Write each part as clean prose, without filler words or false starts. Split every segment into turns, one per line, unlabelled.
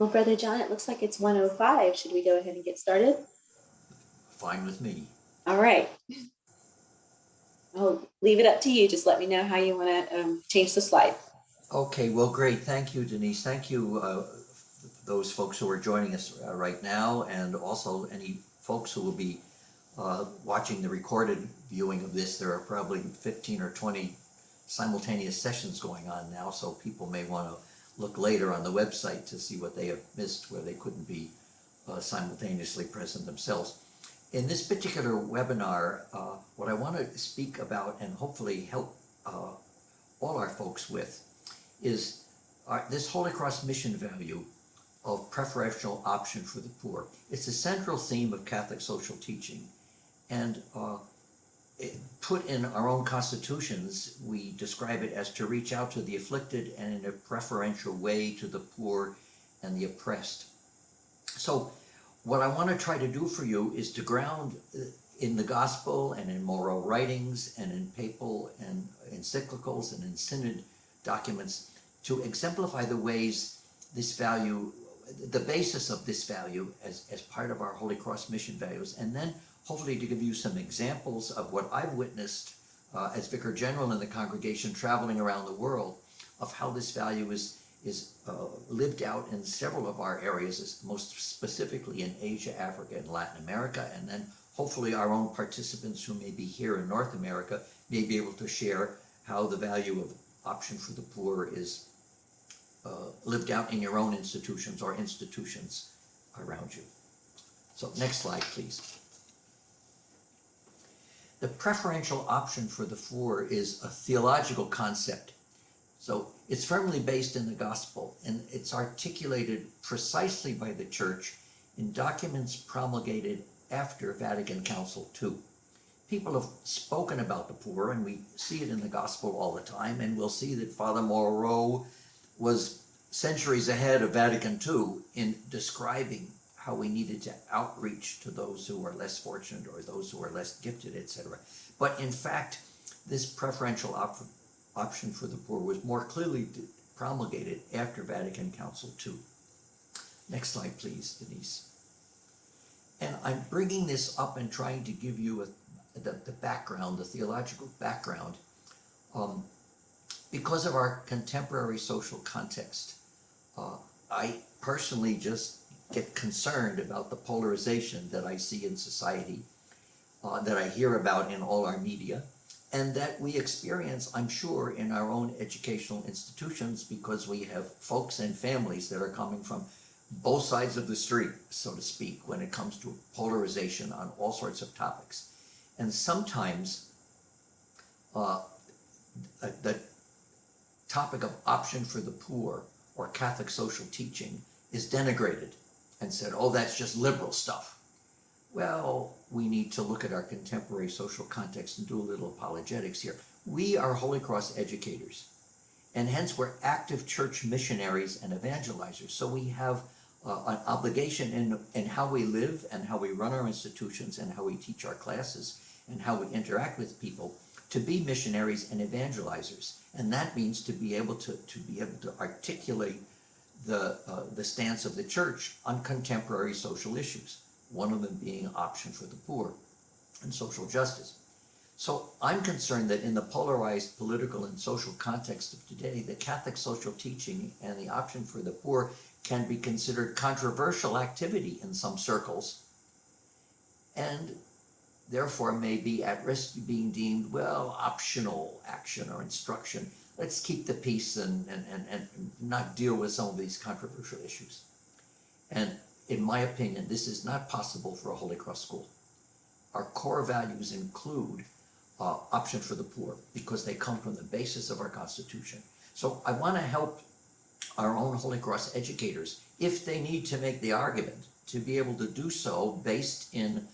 Well, Brother John, it looks like it's 1:05. Should we go ahead and get started?
Fine with me.
All right. I'll leave it up to you. Just let me know how you want to change the slides.
Okay, well, great. Thank you, Denise. Thank you, those folks who are joining us right now, and also any folks who will be watching the recorded viewing of this. There are probably 15 or 20 simultaneous sessions going on now, so people may want to look later on the website to see what they have missed where they couldn't be simultaneously present themselves. In this particular webinar, what I want to speak about and hopefully help all our folks with is this Holy Cross mission value of preferential option for the poor. It's a central theme of Catholic social teaching, and put in our own constitutions, we describe it as to reach out to the afflicted and in a preferential way to the poor and the oppressed. So what I want to try to do for you is to ground in the gospel and in Moreau writings and in papal and encyclicals and in synod documents to exemplify the ways this value, the basis of this value as part of our Holy Cross mission values, and then hopefully to give you some examples of what I've witnessed as Vicar General in the congregation traveling around the world of how this value is lived out in several of our areas, most specifically in Asia, Africa, and Latin America, and then hopefully our own participants who may be here in North America may be able to share how the value of option for the poor is lived out in your own institutions or institutions around you. So next slide, please. The preferential option for the poor is a theological concept. So it's firmly based in the gospel, and it's articulated precisely by the church in documents promulgated after Vatican Council II. People have spoken about the poor, and we see it in the gospel all the time, and we'll see that Father Moreau was centuries ahead of Vatican II in describing how we needed to outreach to those who are less fortunate or those who are less gifted, etc. But in fact, this preferential option for the poor was more clearly promulgated after Vatican Council II. Next slide, please, Denise. And I'm bringing this up and trying to give you the background, the theological background, because of our contemporary social context. I personally just get concerned about the polarization that I see in society, that I hear about in all our media, and that we experience, I'm sure, in our own educational institutions, because we have folks and families that are coming from both sides of the street, so to speak, when it comes to polarization on all sorts of topics. And sometimes the topic of option for the poor or Catholic social teaching is denigrated and said, oh, that's just liberal stuff. Well, we need to look at our contemporary social context and do a little apologetics here. We are Holy Cross educators, and hence we're active church missionaries and evangelizers. So we have an obligation in how we live and how we run our institutions and how we teach our classes and how we interact with people to be missionaries and evangelizers. And that means to be able to articulate the stance of the church on contemporary social issues, one of them being option for the poor and social justice. So I'm concerned that in the polarized political and social context of today, the Catholic social teaching and the option for the poor can be considered controversial activity in some circles, and therefore may be at risk of being deemed, well, optional action or instruction. Let's keep the peace and not deal with some of these controversial issues. And in my opinion, this is not possible for a Holy Cross school. Our core values include option for the poor because they come from the basis of our Constitution. So I want to help our own Holy Cross educators, if they need to make the argument, to be able to do so based in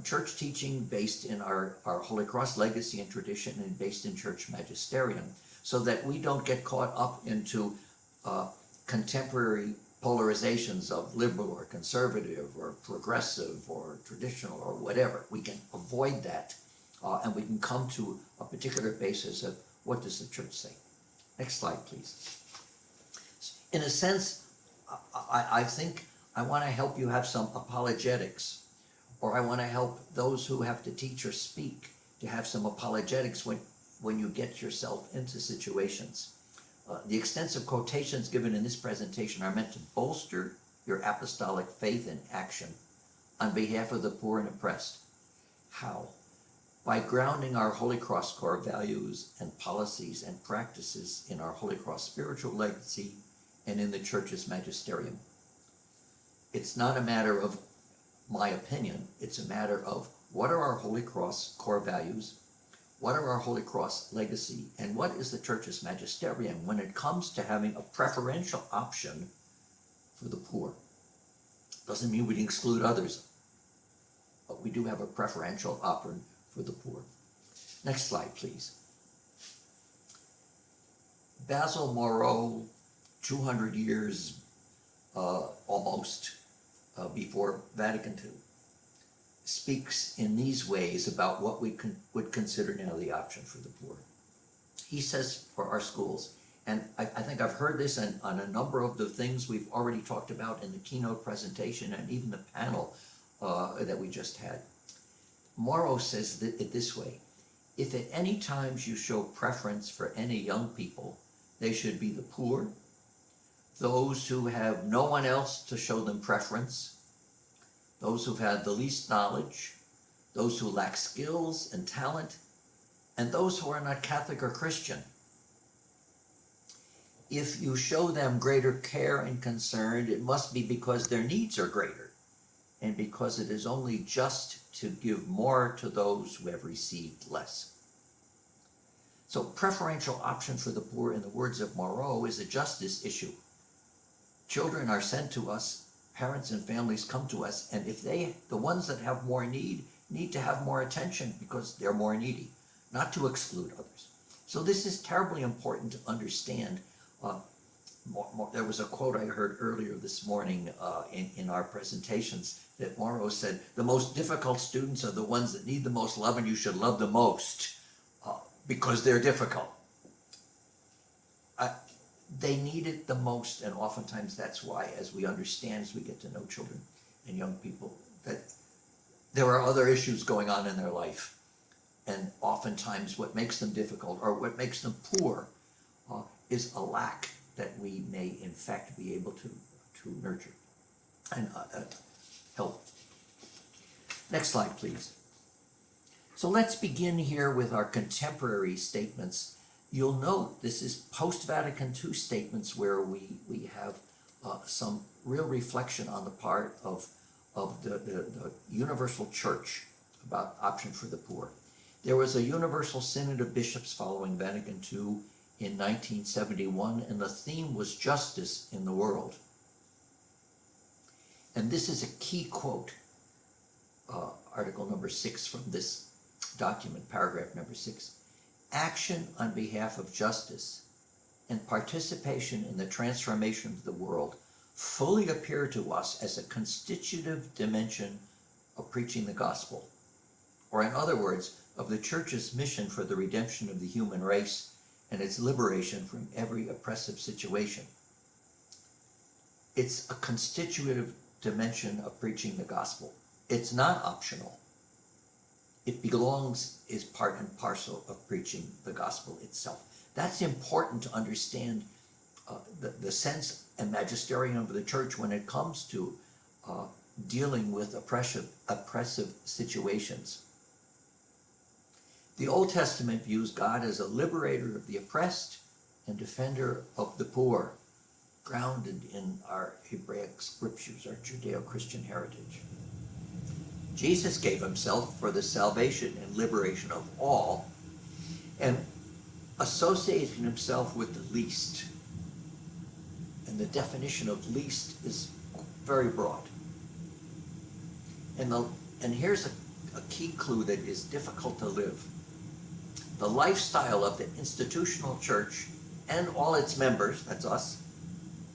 church teaching, based in our Holy Cross legacy and tradition, and based in church magisterium, so that we don't get caught up into contemporary polarizations of liberal or conservative or progressive or traditional or whatever. We can avoid that, and we can come to a particular basis of what does the church say. Next slide, please. In a sense, I think I want to help you have some apologetics, or I want to help those who have to teach or speak to have some apologetics when you get yourself into situations. The extensive quotations given in this presentation are meant to bolster your apostolic faith in action on behalf of the poor and oppressed. How? By grounding our Holy Cross core values and policies and practices in our Holy Cross spiritual legacy and in the Church's magisterium. It's not a matter of my opinion, it's a matter of what are our Holy Cross core values, what are our Holy Cross legacy, and what is the Church's magisterium when it comes to having a preferential option for the poor. Doesn't mean we exclude others, but we do have a preferential option for the poor. Next slide, please. Basil Moreau, 200 years almost before Vatican II, speaks in these ways about what we would consider now the option for the poor. He says for our schools, and I think I've heard this on a number of the things we've already talked about in the keynote presentation and even the panel that we just had. Moreau says it this way: if at any times you show preference for any young people, they should be the poor, those who have no one else to show them preference, those who've had the least knowledge, those who lack skills and talent, and those who are not Catholic or Christian. If you show them greater care and concern, it must be because their needs are greater, and because it is only just to give more to those who have received less. So preferential option for the poor, in the words of Moreau, is a justice issue. Children are sent to us, parents and families come to us, and if the ones that have more need to have more attention because they're more needy, not to exclude others. So this is terribly important to understand. There was a quote I heard earlier this morning in our presentations that Moreau said, the most difficult students are the ones that need the most love, and you should love the most because they're difficult. They need it the most, and oftentimes that's why, as we understand, as we get to know children and young people, that there are other issues going on in their life. And oftentimes what makes them difficult or what makes them poor is a lack that we may in fact be able to nurture and help. Next slide, please. So let's begin here with our contemporary statements. You'll note this is post-Vatican II statements where we have some real reflection on the part of the universal church about option for the poor. There was a universal synod of bishops following Vatican II in 1971, and the theme was justice in the world. And this is a key quote, article number 6 from this document, paragraph number 6. Action on behalf of justice and participation in the transformation of the world fully appear to us as a constitutive dimension of preaching the gospel, or in other words, of the Church's mission for the redemption of the human race and its liberation from every oppressive situation. It's a constitutive dimension of preaching the gospel. It's not optional. It belongs, is part and parcel of preaching the gospel itself. That's important to understand the sense and magisterium of the church when it comes to dealing with oppressive situations. The Old Testament views God as a liberator of the oppressed and defender of the poor, grounded in our Hebraic scriptures, our Judeo-Christian heritage. Jesus gave himself for the salvation and liberation of all, and associating himself with the least. And the definition of least is very broad. And here's a key clue that is difficult to live. The lifestyle of the institutional church and all its members, that's us,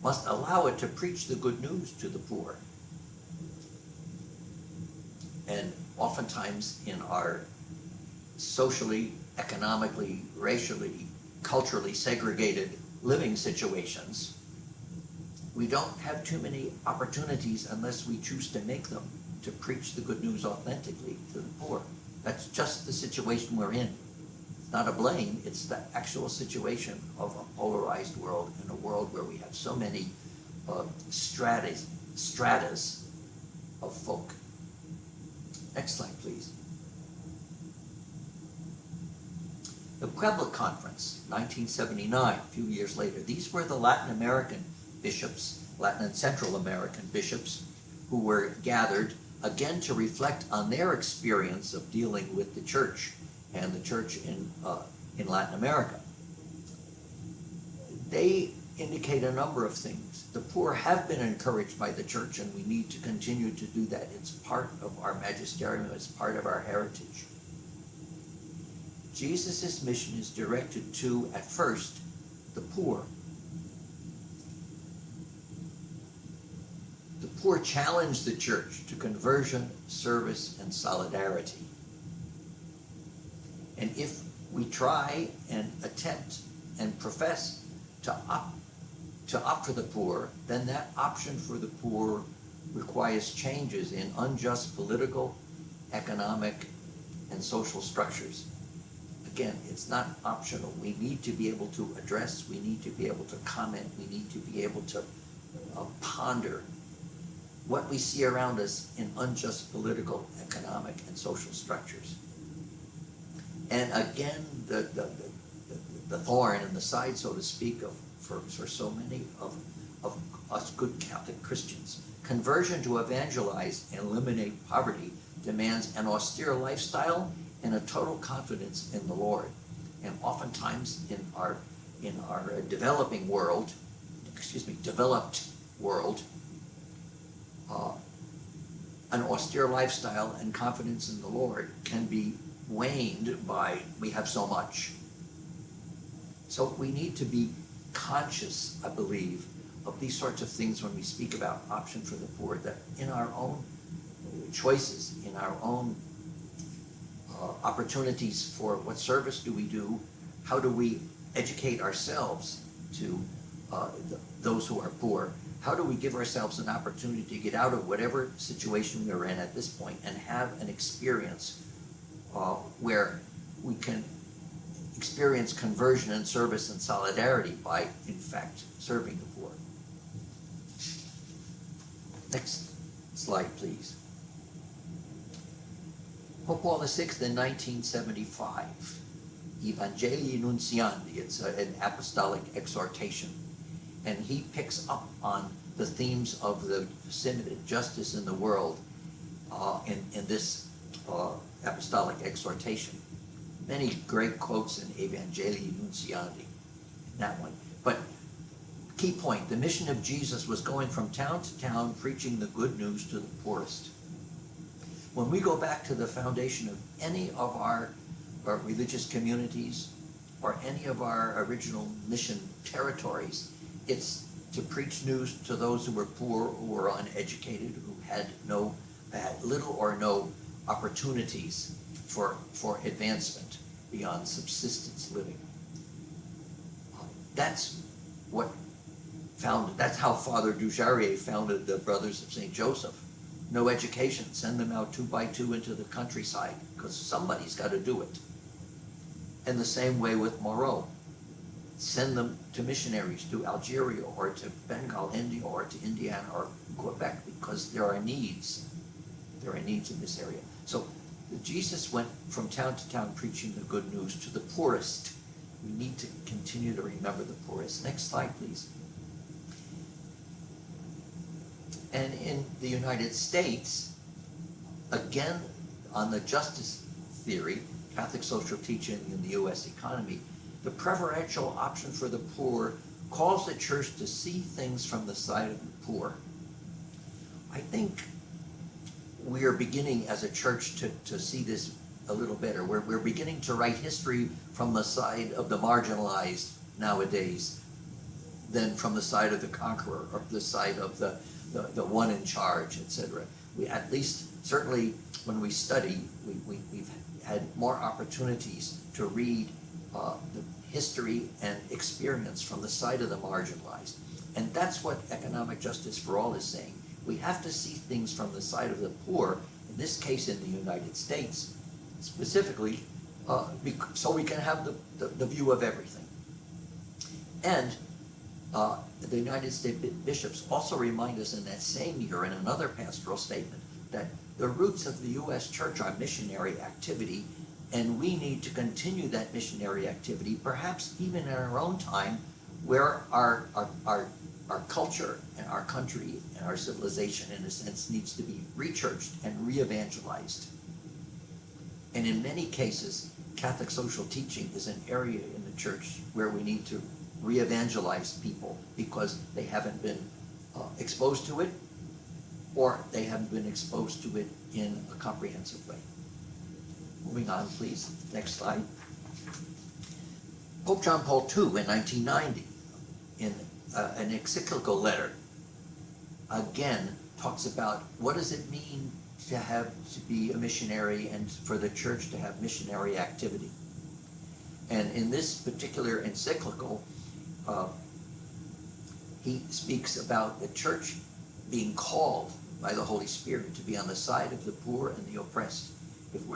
must allow it to preach the good news to the poor. And oftentimes in our socially, economically, racially, culturally segregated living situations, we don't have too many opportunities unless we choose to make them to preach the good news authentically to the poor. That's just the situation we're in. It's not a blame, it's the actual situation of a polarized world, in a world where we have so many stratas of folk. Next slide, please. The Puebla Conference, 1979, a few years later. These were the Latin American bishops, Latin and Central American bishops, who were gathered again to reflect on their experience of dealing with the church and the church in Latin America. They indicate a number of things. The poor have been encouraged by the church, and we need to continue to do that. It's part of our magisterium, it's part of our heritage. Jesus' mission is directed to, at first, the poor. The poor challenge the church to conversion, service, and solidarity. And if we try and attempt and profess to opt for the poor, then that option for the poor requires changes in unjust political, economic, and social structures. Again, it's not optional. We need to be able to address, we need to be able to comment, we need to be able to ponder what we see around us in unjust political, economic, and social structures. And again, the thorn in the side, so to speak, for so many of us good Catholic Christians. Conversion to evangelize and eliminate poverty demands an austere lifestyle and a total confidence in the Lord. And oftentimes in our developing world, developed world, an austere lifestyle and confidence in the Lord can be waned by we have so much. So we need to be conscious, I believe, of these sorts of things when we speak about option for the poor, that in our own choices, in our own opportunities for what service do we do, how do we educate ourselves to those who are poor, how do we give ourselves an opportunity to get out of whatever situation we're in at this point and have an experience where we can experience conversion and service and solidarity by, in fact, serving the poor. Next slide, please. Pope Paul VI in 1975, Evangelii Nuntiandi, it's an apostolic exhortation, and he picks up on the themes of the synod, justice in the world, in this apostolic exhortation. Many great quotes in Evangelii Nuntiandi, in that one. But key point, the mission of Jesus was going from town to town preaching the good news to the poorest. When we go back to the foundation of any of our religious communities or any of our original mission territories, it's to preach news to those who were poor, who were uneducated, who had little or no opportunities for advancement beyond subsistence living. That's how Father Dujarrier founded the Brothers of St. Joseph. No education, send them out 2 by 2 into the countryside, because somebody's got to do it. And the same way with Moreau. Send them to missionaries to Algeria or to Bengal, India, or to Indiana or Quebec, because there are needs. There are needs in this area. So Jesus went from town to town preaching the good news to the poorest. We need to continue to remember the poorest. Next slide, please. And in the United States, again, on the justice theory, Catholic social teaching in the U.S. economy, the preferential option for the poor calls the church to see things from the side of the poor. I think we are beginning as a church to see this a little better. We're beginning to write history from the side of the marginalized nowadays than from the side of the conqueror or the side of the one in charge, etc. We, at least, certainly when we study, we've had more opportunities to read the history and experience from the side of the marginalized. And that's what economic justice for all is saying. We have to see things from the side of the poor, in this case in the United States, specifically, so we can have the view of everything. And the United States bishops also remind us in that same year, in another pastoral statement, that the roots of the U.S. Church are missionary activity, and we need to continue that missionary activity, perhaps even in our own time, where our culture and our country and our civilization, in a sense, needs to be re-churched and re-evangelized. And in many cases, Catholic social teaching is an area in the church where we need to re-evangelize people because they haven't been exposed to it, or they haven't been exposed to it in a comprehensive way. Moving on, please. Next slide. Pope John Paul II in 1990, in an encyclical letter, again talks about what does it mean to be a missionary and for the church to have missionary activity. And in this particular encyclical, he speaks about the church being called by the Holy Spirit to be on the side of the poor and the oppressed. If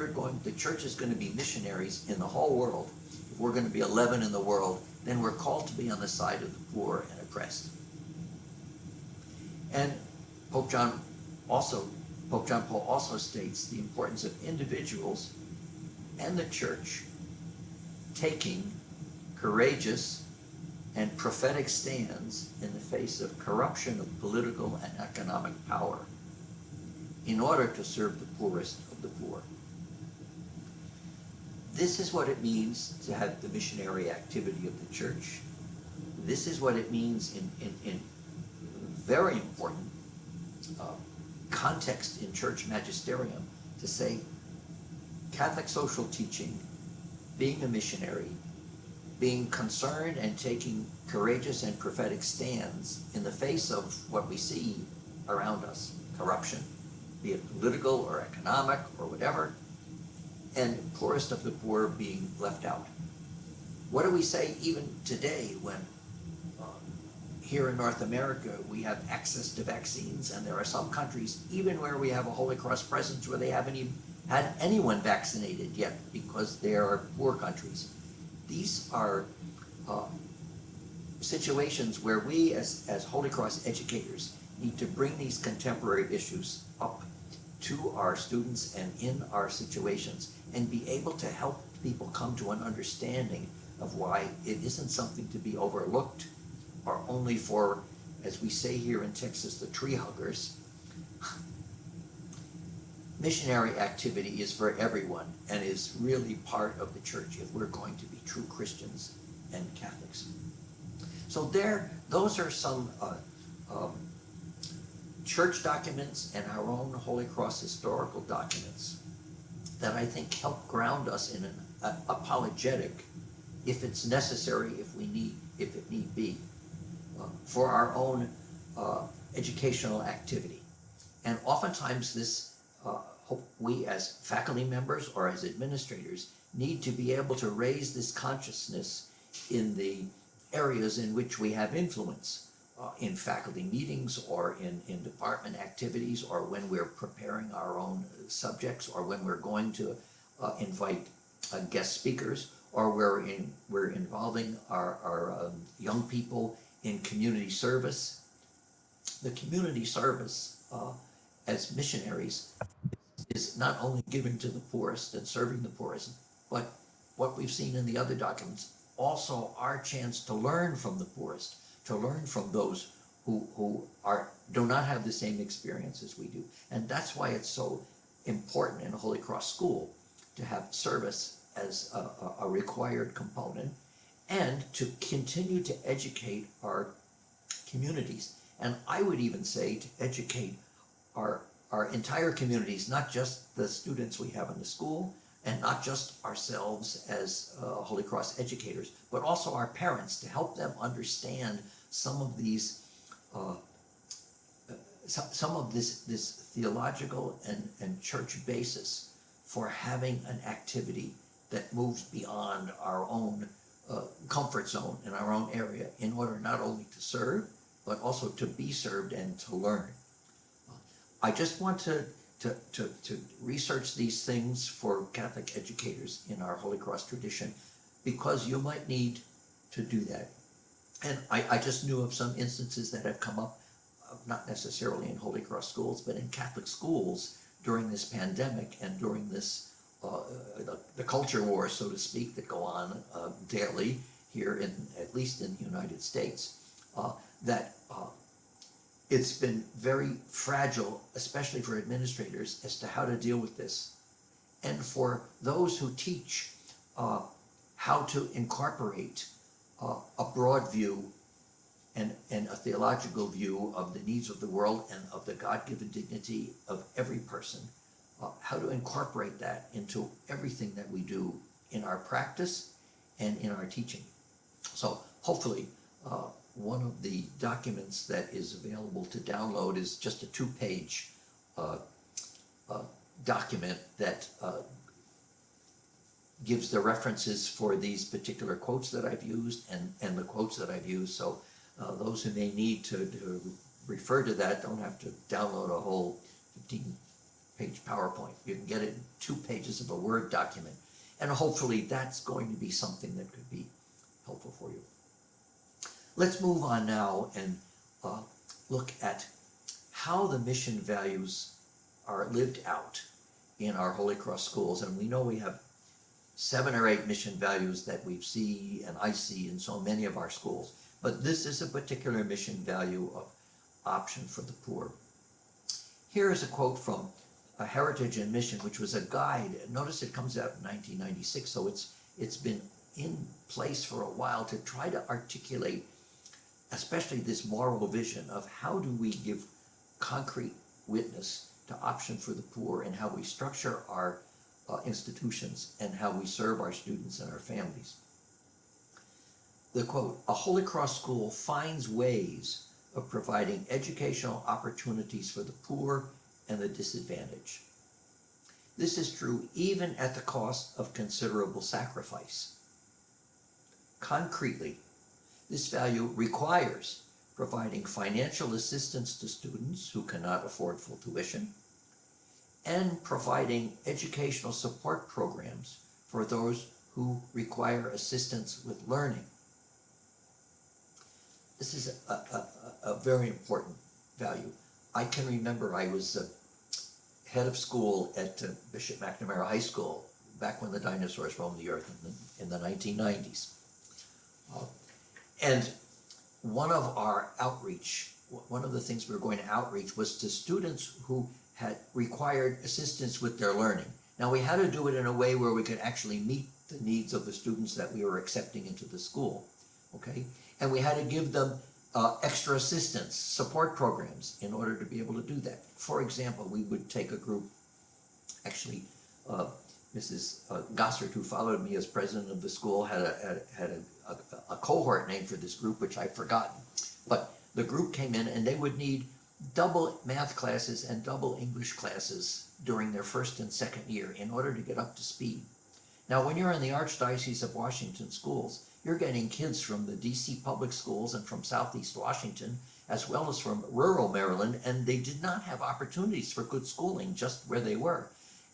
the church is going to be missionaries in the whole world, if we're going to be a leaven in the world, then we're called to be on the side of the poor and oppressed. And Pope John Paul also states the importance of individuals and the church taking courageous and prophetic stands in the face of corruption of political and economic power in order to serve the poorest of the poor. This is what it means to have the missionary activity of the church. This is what it means in very important context in church magisterium to say Catholic social teaching, being a missionary, being concerned and taking courageous and prophetic stands in the face of what we see around us, corruption, be it political or economic or whatever, and poorest of the poor being left out. What do we say even today when here in North America we have access to vaccines, and there are some countries, even where we have a Holy Cross presence, where they haven't even had anyone vaccinated yet because they are poor countries. These are situations where we as Holy Cross educators need to bring these contemporary issues up to our students and in our situations and be able to help people come to an understanding of why it isn't something to be overlooked or only for, as we say here in Texas, the tree huggers. Missionary activity is for everyone and is really part of the church if we're going to be true Christians and Catholics. So those are some church documents and our own Holy Cross historical documents that I think help ground us in an apologetic, if it's necessary, if it need be, for our own educational activity. And oftentimes this, we as faculty members or as administrators need to be able to raise this consciousness in the areas in which we have influence, in faculty meetings or in department activities, or when we're preparing our own subjects, or when we're going to invite guest speakers, or we're involving our young people in community service. The community service as missionaries is not only giving to the poorest and serving the poorest, but what we've seen in the other documents, also our chance to learn from the poorest, to learn from those who do not have the same experience as we do. And that's why it's so important in a Holy Cross school to have service as a required component, and to continue to educate our communities. And I would even say to educate our entire communities, not just the students we have in the school, and not just ourselves as Holy Cross educators, but also our parents, to help them understand some of these, some of this theological and church basis for having an activity that moves beyond our own comfort zone in our own area, in order not only to serve, but also to be served and to learn. I just want to research these things for Catholic educators in our Holy Cross tradition, because you might need to do that. And I just knew of some instances that have come up, not necessarily in Holy Cross schools, but in Catholic schools during this pandemic and during this, the culture wars, so to speak, that go on daily here, at least in the United States, that it's been very fragile, especially for administrators, as to how to deal with this. And for those who teach how to incorporate a broad view and a theological view of the needs of the world and of the God-given dignity of every person, how to incorporate that into everything that we do in our practice and in our teaching. So hopefully, one of the documents that is available to download is just a 2-page document that gives the references for these particular quotes that I've used and the quotes that I've used. So those who may need to refer to that don't have to download a whole 15-page PowerPoint. You can get it in 2 pages of a Word document. And hopefully that's going to be something that could be helpful for you. Let's move on now and look at how the mission values are lived out in our Holy Cross schools. And we know we have 7 or 8 mission values that we see and I see in so many of our schools. But this is a particular mission value of option for the poor. Here is a quote from a Heritage and Mission, which was a guide. Notice it comes out in 1996, so it's been in place for a while to try to articulate especially this moral vision of how do we give concrete witness to option for the poor, and how we structure our institutions and how we serve our students and our families. The quote, "A Holy Cross school finds ways of providing educational opportunities for the poor and the disadvantaged. This is true even at the cost of considerable sacrifice. Concretely, this value requires providing financial assistance to students who cannot afford full tuition, and providing educational support programs for those who require assistance with learning." This is a very important value. I can remember I was head of school at Bishop McNamara High School back when the dinosaurs roamed the earth in the 1990s. And one of the things we were going to outreach was to students who had required assistance with their learning. Now, we had to do it in a way where we could actually meet the needs of the students that we were accepting into the school, okay? And we had to give them extra assistance, support programs in order to be able to do that. For example, we would take a group, actually, Mrs. Gossard, who followed me as president of the school, had a cohort name for this group, which I've forgotten. But the group came in and they would need double math classes and double English classes during their first and second year in order to get up to speed. Now, when you're in the Archdiocese of Washington schools, you're getting kids from the DC public schools and from Southeast Washington, as well as from rural Maryland, and they did not have opportunities for good schooling just where they were.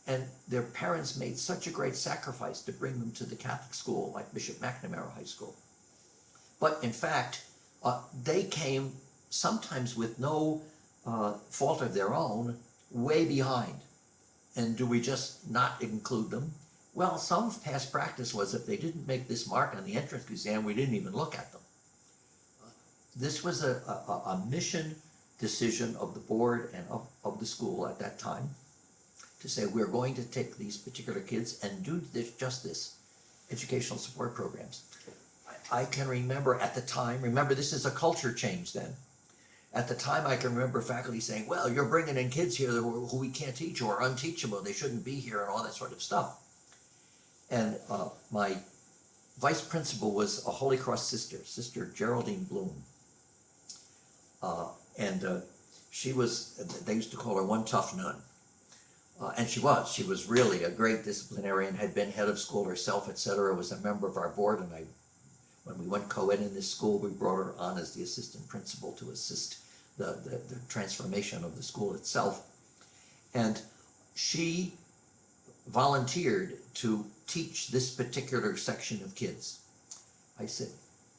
And their parents made such a great sacrifice to bring them to the Catholic school like Bishop McNamara High School. But in fact, they came sometimes with no fault of their own, way behind. And do we just not include them? Well, some past practice was if they didn't make this mark on the entrance exam, we didn't even look at them. This was a mission decision of the board and of the school at that time to say we're going to take these particular kids and do just this, educational support programs. I can remember at the time, remember this is a culture change then. At the time I can remember faculty saying, well, you're bringing in kids here who we can't teach, who are unteachable, they shouldn't be here, and all that sort of stuff. And my vice principal was a Holy Cross sister, Sister Geraldine Bloom. She was, they used to call her one tough nun. And she was really a great disciplinarian, had been head of school herself, etc., was a member of our board, and When we went co-ed in this school, we brought her on as the assistant principal to assist the transformation of the school itself. And she volunteered to teach this particular section of kids. I said,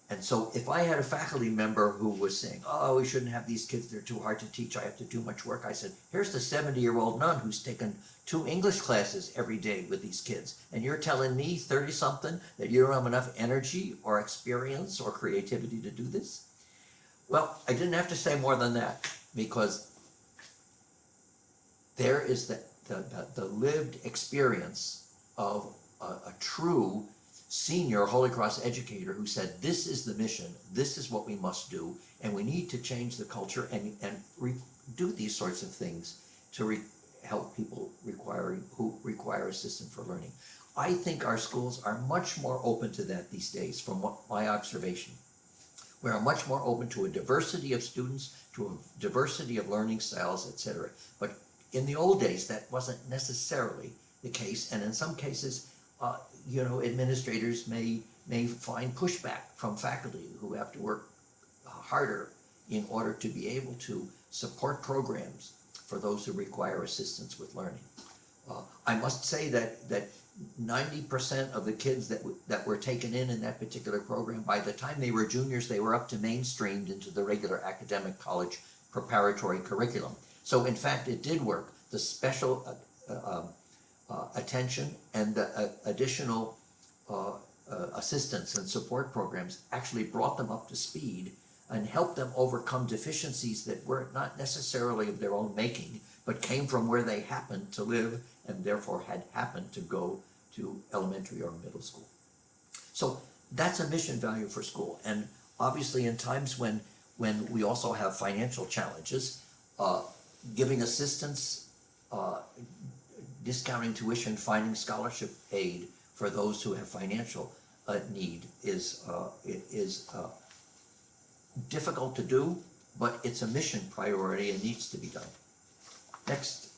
and so if I had a faculty member who was saying, oh, we shouldn't have these kids, they're too hard to teach, I have to do much work, I said, here's the 70-year-old nun who's taken 2 English classes every day with these kids, and you're telling me, 30-something, that you don't have enough energy or experience or creativity to do this? Well, I didn't have to say more than that, because there is the lived experience of a true senior Holy Cross educator who said, this is the mission, this is what we must do, and we need to change the culture and do these sorts of things to help people who require assistance for learning. I think our schools are much more open to that these days, from my observation. We are much more open to a diversity of students, to a diversity of learning styles, etc. But in the old days, that wasn't necessarily the case, and in some cases, administrators may find pushback from faculty who have to work harder in order to be able to support programs for those who require assistance with learning. I must say that 90% of the kids that were taken in that particular program, by the time they were juniors, they were up to mainstreamed into the regular academic college preparatory curriculum. So in fact, it did work. The special attention and the additional assistance and support programs actually brought them up to speed and helped them overcome deficiencies that were not necessarily of their own making, but came from where they happened to live and therefore had happened to go to elementary or middle school. So that's a mission value for school. And obviously in times when we also have financial challenges, giving assistance, discounting tuition, finding scholarship aid for those who have financial need is difficult to do, but it's a mission priority and needs to be done. Next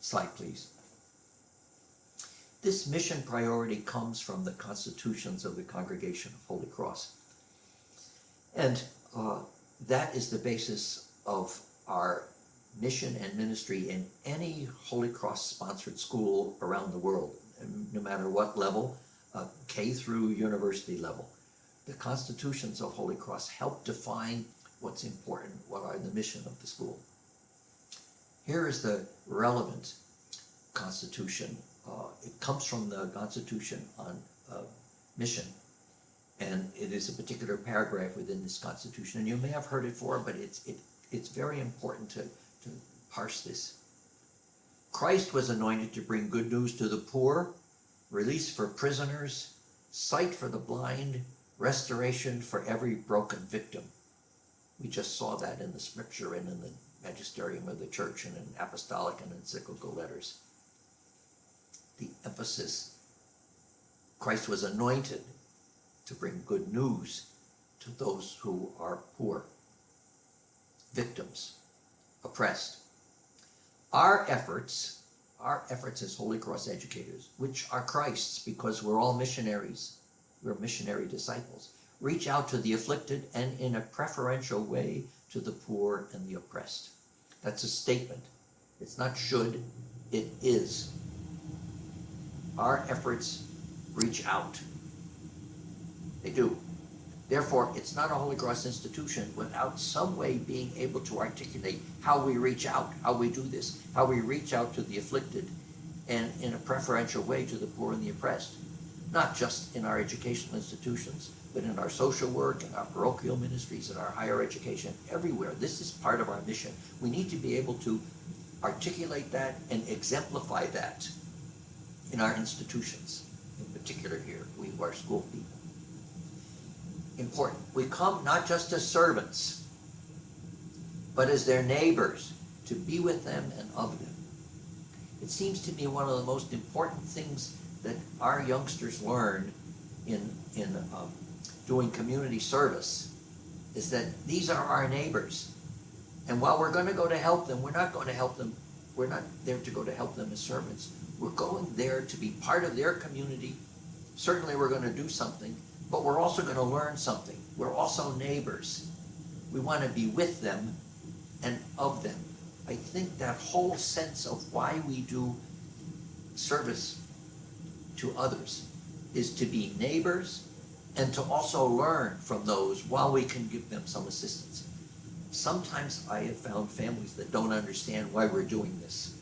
slide, please. This mission priority comes from the constitutions of the Congregation of Holy Cross. And that is the basis of our mission and ministry in any Holy Cross sponsored school around the world, no matter what level, K through university level. The constitutions of Holy Cross help define what's important, what are the mission of the school. Here is the relevant constitution. It comes from the Constitution on Mission, and it is a particular paragraph within this constitution, and you may have heard it before, but it's very important to parse this. Christ was anointed to bring good news to the poor, release for prisoners, sight for the blind, restoration for every broken victim. We just saw that in the scripture and in the magisterium of the church and in apostolic and encyclical letters. The emphasis, Christ was anointed to bring good news to those who are poor, victims, oppressed. Our efforts as Holy Cross educators, which are Christ's because we're all missionaries, we're missionary disciples, reach out to the afflicted and in a preferential way to the poor and the oppressed. That's a statement. It's not should, it is. Our efforts reach out. They do. Therefore, it's not a Holy Cross institution without some way being able to articulate how we reach out, how we do this, how we reach out to the afflicted and in a preferential way to the poor and the oppressed. Not just in our educational institutions, but in our social work, in our parochial ministries, in our higher education, everywhere. This is part of our mission. We need to be able to articulate that and exemplify that in our institutions, in particular here, we who are school people. Important. We come not just as servants, but as their neighbors, to be with them and of them. It seems to me one of the most important things that our youngsters learn in doing community service is that these are our neighbors. And while we're going to go to help them, we're not going to help them, we're not there to go to help them as servants. We're going there to be part of their community. Certainly we're going to do something, but we're also going to learn something. We're also neighbors. We want to be with them and of them. I think that whole sense of why we do service to others is to be neighbors and to also learn from those while we can give them some assistance. Sometimes I have found families that don't understand why we're doing this.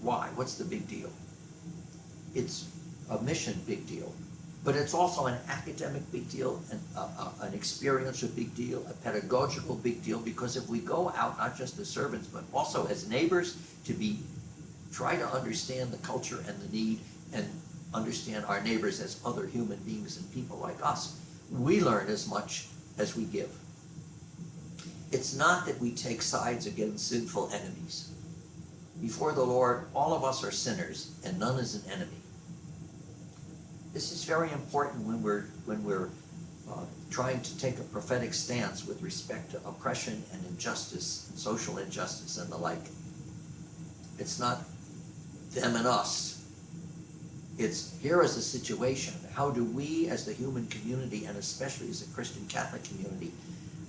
Why? What's the big deal? It's a mission big deal, but it's also an academic big deal, an experiential big deal, a pedagogical big deal, because if we go out, not just as servants, but also as neighbors, to try to understand the culture and the need and understand our neighbors as other human beings and people like us, we learn as much as we give. It's not that we take sides against sinful enemies. Before the Lord, all of us are sinners, and none is an enemy. This is very important when we're trying to take a prophetic stance with respect to oppression and injustice and social injustice and the like. It's not them and us. It's here is the situation. How do we as the human community, and especially as a Christian Catholic community,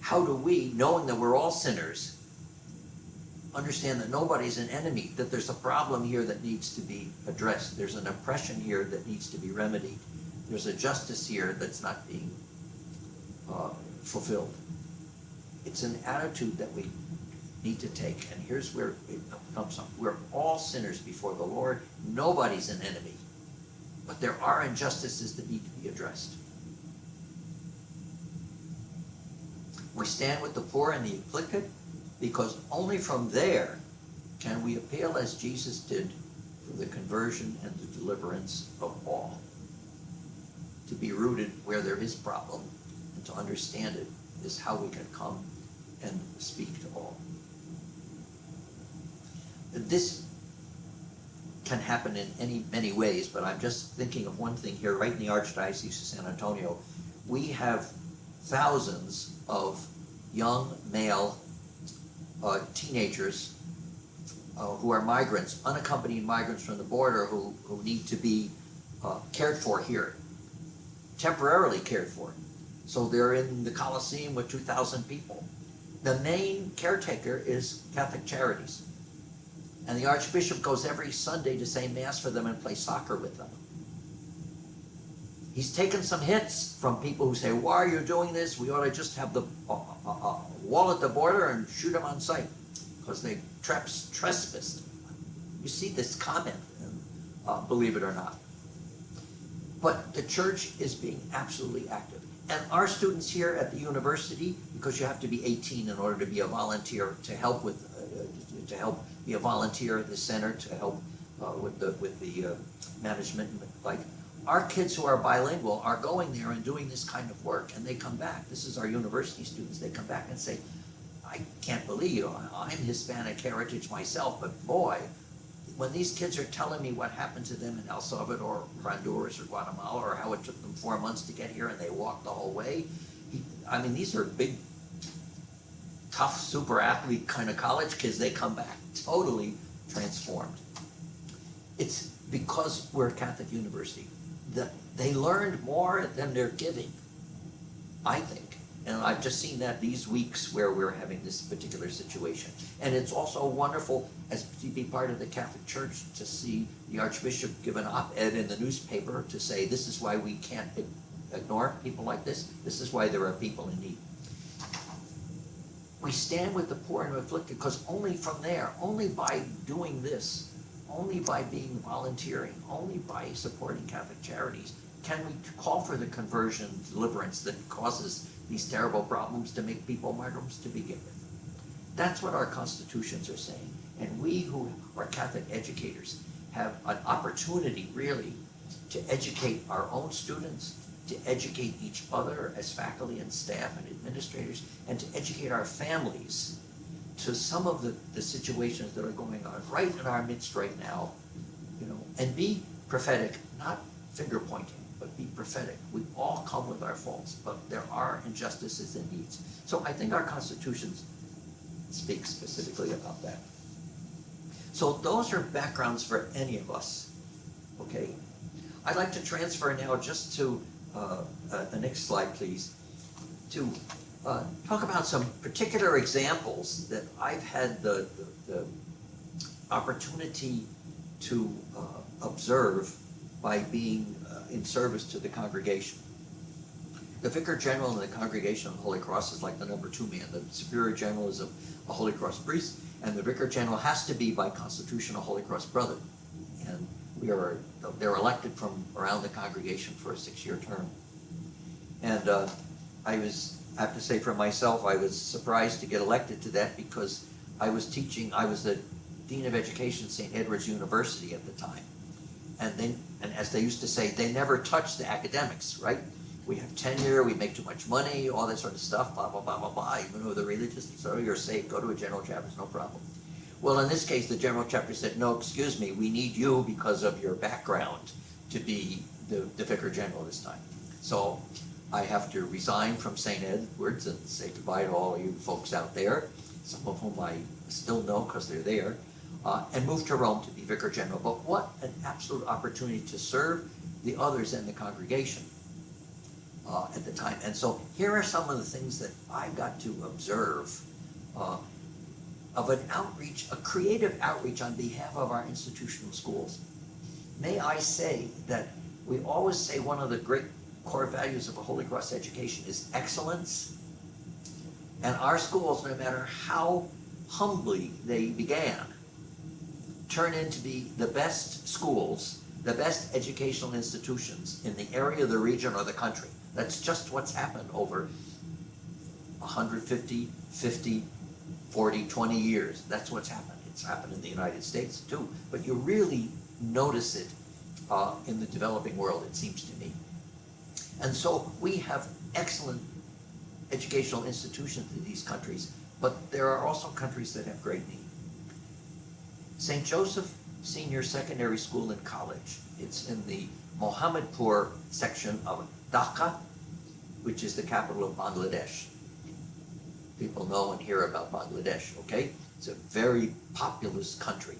how do we, knowing that we're all sinners, understand that nobody's an enemy, that there's a problem here that needs to be addressed. There's an oppression here that needs to be remedied. There's a justice here that's not being fulfilled. It's an attitude that we need to take, and here's where it comes from. We're all sinners before the Lord. Nobody's an enemy, but there are injustices that need to be addressed. We stand with the poor and the afflicted, because only from there can we appeal as Jesus did for the conversion and the deliverance of all. To be rooted where there is problem and to understand it is how we can come and speak to all. This can happen in many ways, but I'm just thinking of one thing here. Right in the Archdiocese of San Antonio, we have thousands of young male teenagers who are migrants, unaccompanied migrants from the border, who need to be cared for here, temporarily cared for. So they're in the Coliseum with 2,000 people. The main caretaker is Catholic Charities. And the Archbishop goes every Sunday to say Mass for them and play soccer with them. He's taken some hits from people who say, why are you doing this? We ought to just have the wall at the border and shoot them on sight because they trespassed. You see this comment, believe it or not. But the church is being absolutely active. And our students here at the university, because you have to be 18 in order to be a volunteer, to help be a volunteer at the center, to help with the management, like, our kids who are bilingual are going there and doing this kind of work, and they come back. This is our university students. They come back and say, I can't believe I'm Hispanic heritage myself, but boy, when these kids are telling me what happened to them in El Salvador, or Honduras, or Guatemala, or how it took them 4 months to get here and they walked the whole way, I mean, these are big, tough, super athlete kind of college kids. They come back totally transformed. It's because we're a Catholic university. They learned more than they're giving, I think. And I've just seen that these weeks where we're having this particular situation. And it's also wonderful as to be part of the Catholic Church to see the Archbishop give an op-ed in the newspaper to say, this is why we can't ignore people like this. This is why there are people in need. We stand with the poor and afflicted because only from there, only by doing this, only by being volunteering, only by supporting Catholic Charities, can we call for the conversion, deliverance that causes these terrible problems to make people martyrs to begin with. That's what our constitutions are saying. And we who are Catholic educators have an opportunity really to educate our own students, to educate each other as faculty and staff and administrators, and to educate our families to some of the situations that are going on right in our midst right now, and be prophetic, not finger pointing, but be prophetic. We all come with our faults, but there are injustices and needs. So I think our Constitution speaks specifically about that. So those are backgrounds for any of us, okay? I'd like to transfer now just to the next slide, please, to talk about some particular examples that I've had the opportunity to observe by being in service to the congregation. The Vicar General in the Congregation of the Holy Cross is like the number 2 man. The Superior General is a Holy Cross priest, and the Vicar General has to be by constitution a Holy Cross brother. And they're elected from around the congregation for a 6-year term. And I have to say for myself, I was surprised to get elected to that because I was the Dean of Education at St. Edward's University at the time. And as they used to say, they never touch the academics, right? We have tenure, we make too much money, all that sort of stuff, blah, blah, blah, blah, blah. Even though they're religious, so you're safe, go to a general chapter, no problem. Well, in this case, the general chapter said, no, excuse me, we need you because of your background to be the Vicar General this time. So I have to resign from St. Edward's and say goodbye to all of you folks out there, some of whom I still know because they're there, and move to Rome to be Vicar General. But what an absolute opportunity to serve the others in the congregation at the time. And so here are some of the things that I got to observe of an outreach, a creative outreach on behalf of our institutional schools. May I say that we always say one of the great core values of a Holy Cross education is excellence. And our schools, no matter how humbly they began, turn into be the best schools, the best educational institutions in the area, the region, or the country. That's just what's happened over 150, 50, 40, 20 years. That's what's happened. It's happened in the United States too, but you really notice it in the developing world, it seems to me. And so we have excellent educational institutions in these countries, but there are also countries that have great need. St. Joseph Senior Secondary School and College. It's in the Mohammadpur section of Dhaka, which is the capital of Bangladesh. People know and hear about Bangladesh, okay? It's a very populous country,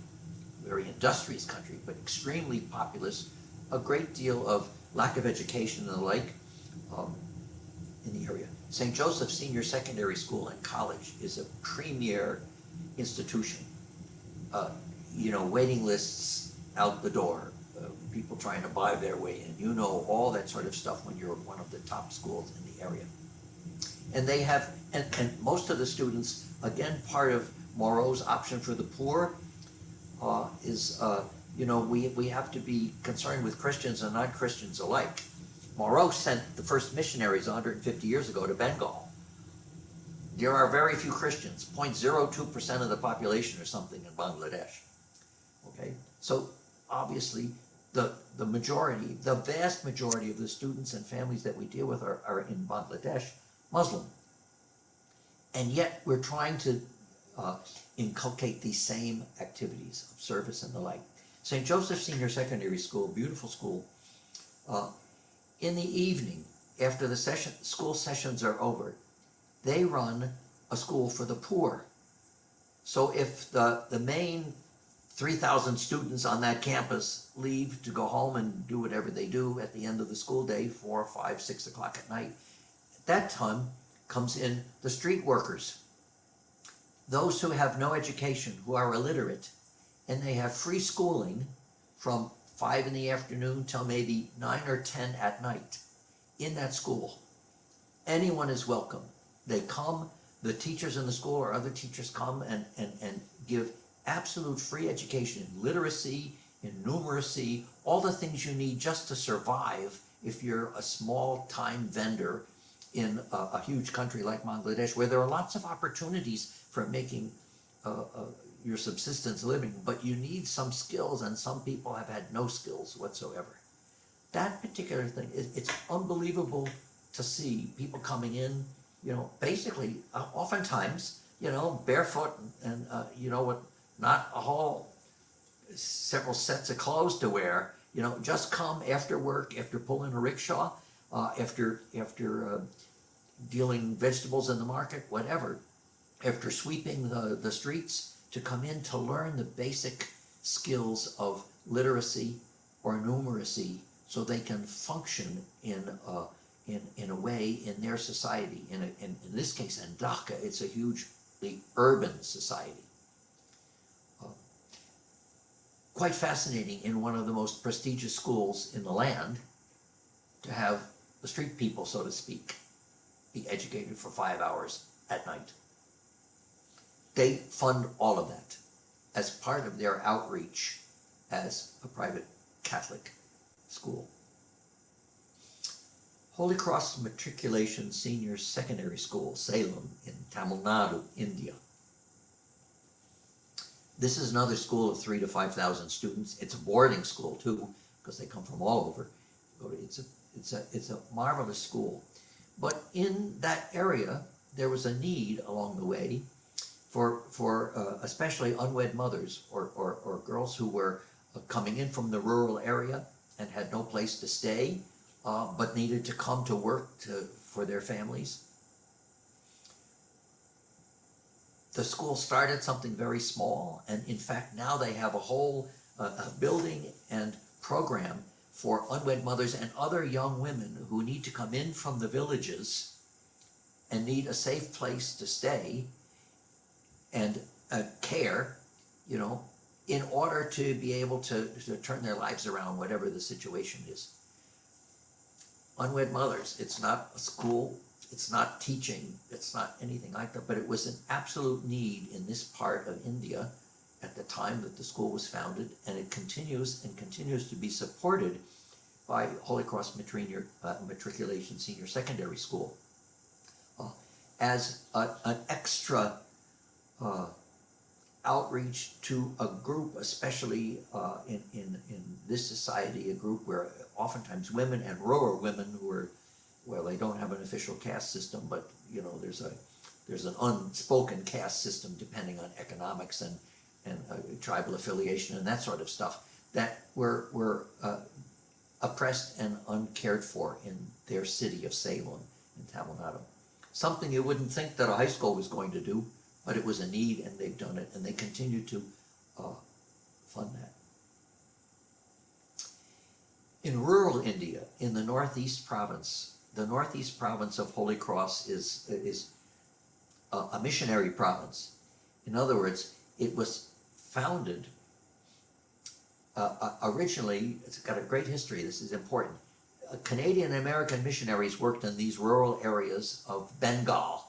very industrious country, but extremely populous, a great deal of lack of education and the like in the area. St. Joseph Senior Secondary School and College is a premier institution. Waiting lists out the door, people trying to buy their way in. You know all that sort of stuff when you're one of the top schools in the area. And they have, and most of the students, again, part of Moreau's option for the poor is, we have to be concerned with Christians and non-Christians alike. Moreau sent the first missionaries 150 years ago to Bengal. There are very few Christians, 0.02% of the population or something in Bangladesh. Okay, so obviously the majority, the vast majority of the students and families that we deal with are in Bangladesh Muslim. And yet we're trying to inculcate these same activities of service and the like. St. Joseph Senior Secondary School, beautiful school. In the evening, after the school sessions are over, they run a school for the poor. So if the main 3,000 students on that campus leave to go home and do whatever they do at the end of the school day, 4, 5, 6 o'clock at night, at that time comes in the street workers, those who have no education, who are illiterate, and they have free schooling from 5 in the afternoon till maybe 9 or 10 at night in that school. Anyone is welcome. They come, the teachers in the school or other teachers come and give absolute free education in literacy, in numeracy, all the things you need just to survive if you're a small time vendor in a huge country like Bangladesh, where there are lots of opportunities for making your subsistence living, but you need some skills, and some people have had no skills whatsoever. That particular thing, it's unbelievable to see people coming in, basically, oftentimes, barefoot and, with not a whole, several sets of clothes to wear, just come after work, after pulling a rickshaw, after dealing vegetables in the market, whatever, after sweeping the streets, to come in to learn the basic skills of literacy or numeracy so they can function in a way in their society. In this case, in Dhaka, it's a hugely urban society. Quite fascinating in one of the most prestigious schools in the land to have the street people, so to speak, be educated for 5 hours at night. They fund all of that as part of their outreach as a private Catholic school. Holy Cross Matriculation Senior Secondary School, Salem, in Tamil Nadu, India. This is another school of 3,000 to 5,000 students. It's a boarding school too, because they come from all over. It's a marvelous school. But in that area, there was a need along the way for especially unwed mothers or girls who were coming in from the rural area and had no place to stay, but needed to come to work for their families. The school started something very small, and in fact now they have a whole building and program for unwed mothers and other young women who need to come in from the villages and need a safe place to stay and care, you know, in order to be able to turn their lives around, whatever the situation is. Unwed mothers, it's not a school, it's not teaching, it's not anything like that, but it was an absolute need in this part of India at the time that the school was founded, and it continues to be supported by Holy Cross Matriculation Senior Secondary School as an extra outreach to a group, especially in this society, a group where oftentimes women and rural women who are, well, they don't have an official caste system, but you know, there's an unspoken caste system depending on economics and tribal affiliation and that sort of stuff, that were oppressed and uncared for in their city of Salem in Tamil Nadu. Something you wouldn't think that a high school was going to do, but it was a need, and they've done it, and they continue to fund that. In rural India, in the Northeast province of Holy Cross is a missionary province. In other words, it was founded originally, it's got a great history, this is important. Canadian and American missionaries worked in these rural areas of Bengal.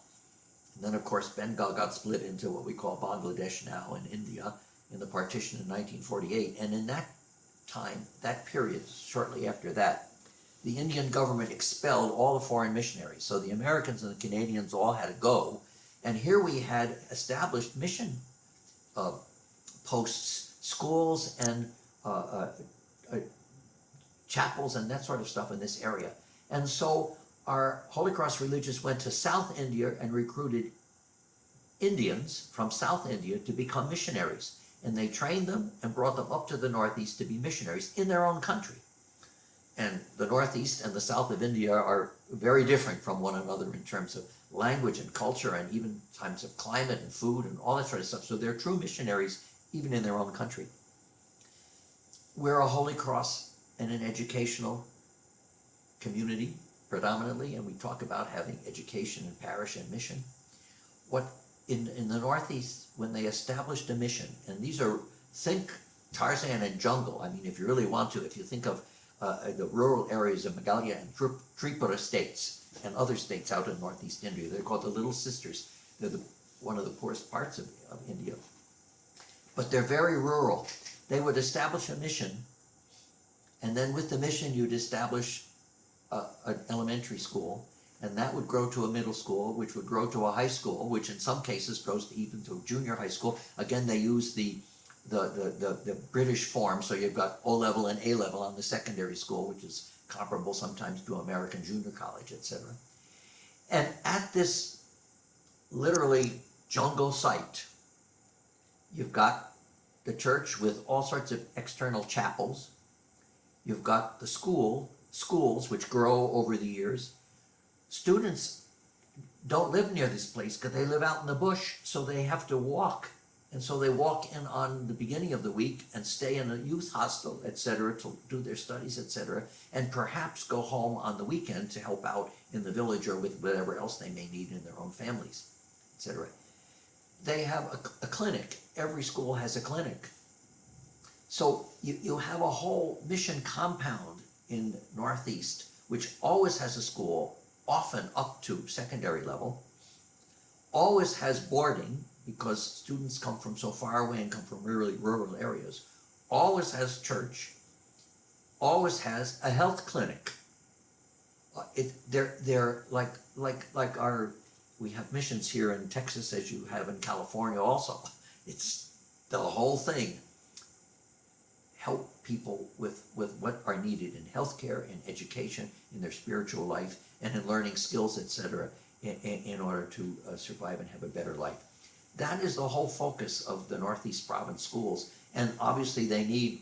And then, of course, Bengal got split into what we call Bangladesh now and India in the partition in 1948. And in that time, that period, shortly after that, the Indian government expelled all the foreign missionaries. So the Americans and the Canadians all had to go. And here we had established mission posts, schools, and chapels and that sort of stuff in this area. And so our Holy Cross religious went to South India and recruited Indians from South India to become missionaries. And they trained them and brought them up to the Northeast to be missionaries in their own country. And the Northeast and the South of India are very different from one another in terms of language and culture and even times of climate and food and all that sort of stuff. So they're true missionaries even in their own country. We're a Holy Cross and an educational community predominantly, and we talk about having education and parish and mission. What in the Northeast, when they established a mission, and these are, think Tarzan and jungle. I mean, if you really want to, if you think of the rural areas of Meghalaya and Tripura states and other states out in Northeast India, they're called the Little Sisters. They're one of the poorest parts of India. But they're very rural. They would establish a mission, and then with the mission you'd establish an elementary school, and that would grow to a middle school, which would grow to a high school, which in some cases grows to even to a junior high school. Again, they use the British form, so you've got O-level and A-level on the secondary school, which is comparable sometimes to American junior college, etc. And at this literally jungle site, you've got the church with all sorts of external chapels. You've got the schools which grow over the years. Students don't live near this place because they live out in the bush, so they have to walk And so they walk in on the beginning of the week and stay in a youth hostel, etc., to do their studies, etc., and perhaps go home on the weekend to help out in the village or with whatever else they may need in their own families, etc. They have a clinic. Every school has a clinic. So you have a whole mission compound in Northeast, which always has a school, often up to secondary level, always has boarding, because students come from so far away and come from really rural areas, always has church, always has a health clinic. They're like our, we have missions here in Texas as you have in California also. It's the whole thing. Help people with what are needed in healthcare, in education, in their spiritual life, and in learning skills, etc., in order to survive and have a better life. That is the whole focus of the Northeast Province schools, and obviously they need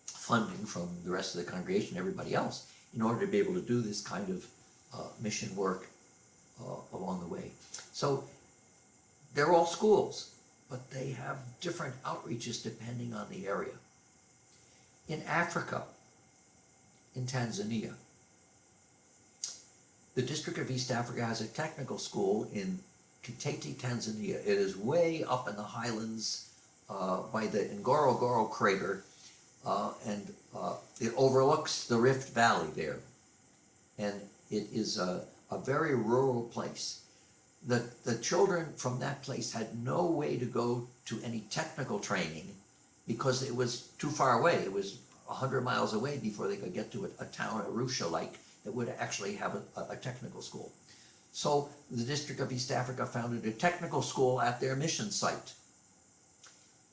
funding from the rest of the congregation, everybody else, in order to be able to do this kind of mission work along the way. So they're all schools, but they have different outreaches depending on the area. In Africa, in Tanzania, the District of East Africa has a technical school in Kitete, Tanzania. It is way up in the highlands by the Ngorongoro crater, and it overlooks the Rift Valley there. And it is a very rural place. The children from that place had no way to go to any technical training because it was too far away. It was 100 miles away before they could get to a town, Arusha-like, that would actually have a technical school. So the District of East Africa founded a technical school at their mission site.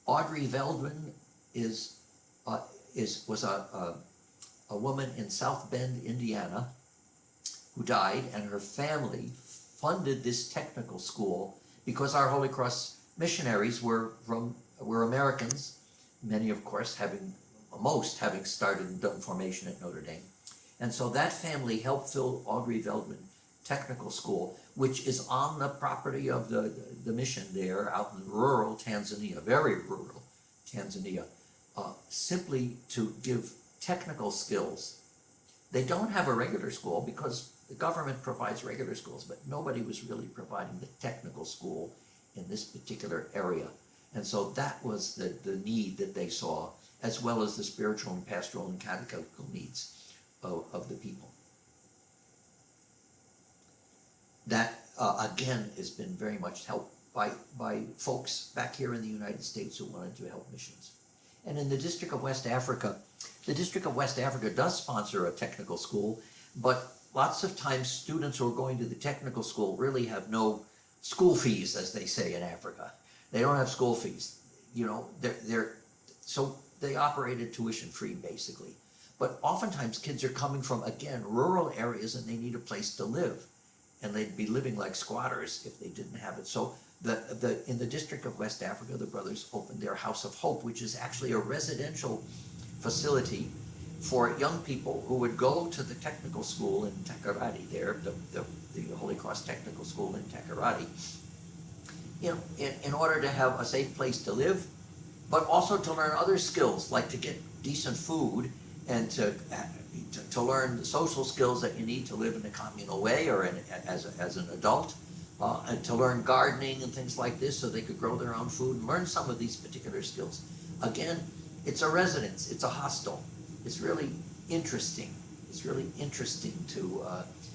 Audrey Veldman was a woman in South Bend, Indiana, who died, and her family funded this technical school because our Holy Cross missionaries were Americans, many of course most having started and done formation at Notre Dame. And so that family helped fill Audrey Veldman Technical School, which is on the property of the mission there out in rural Tanzania, very rural Tanzania, simply to give technical skills. They don't have a regular school because the government provides regular schools, but nobody was really providing the technical school in this particular area. And so that was the need that they saw, as well as the spiritual and pastoral and catechetical needs of the people. That, again, has been very much helped by folks back here in the United States who wanted to help missions. And in the District of West Africa, the District of West Africa does sponsor a technical school, but lots of times students who are going to the technical school really have no school fees, as they say in Africa. They don't have school fees. You know, so they operated tuition free, basically. But oftentimes kids are coming from, again, rural areas, and they need a place to live. And they'd be living like squatters if they didn't have it. So in the District of West Africa, the brothers opened their House of Hope, which is actually a residential facility for young people who would go to the technical school in Takoradi there, the Holy Cross Technical School in Takoradi, in order to have a safe place to live, but also to learn other skills, like to get decent food and to learn the social skills that you need to live in a communal way or as an adult, and to learn gardening and things like this so they could grow their own food and learn some of these particular skills. Again, it's a residence, it's a hostel. It's really interesting. It's really interesting to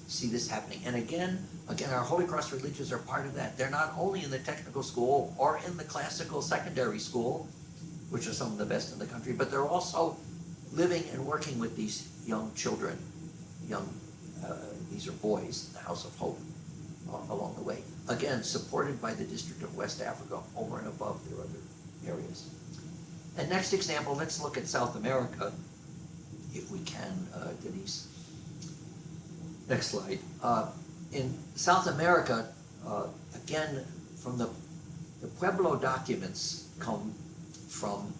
see this happening. And again, our Holy Cross religious are part of that. They're not only in the technical school or in the classical secondary school, which are some of the best in the country, but they're also living and working with these young children, these are boys in the House of Hope along the way. Again, supported by the District of West Africa over and above their other areas. And next example, let's look at South America, if we can, Denise. Next slide. In South America, again, from the Pueblo documents come from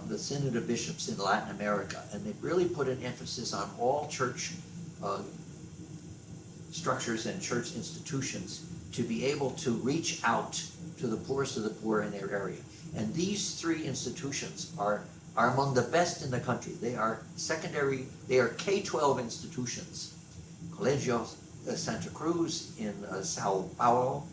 the Synod of Bishops in Latin America, and they really put an emphasis on all church structures and church institutions to be able to reach out to the poorest of the poor in their area. And these three institutions are among the best in the country. They are K-12 institutions. Colegio Santa Cruz in Sao Paulo,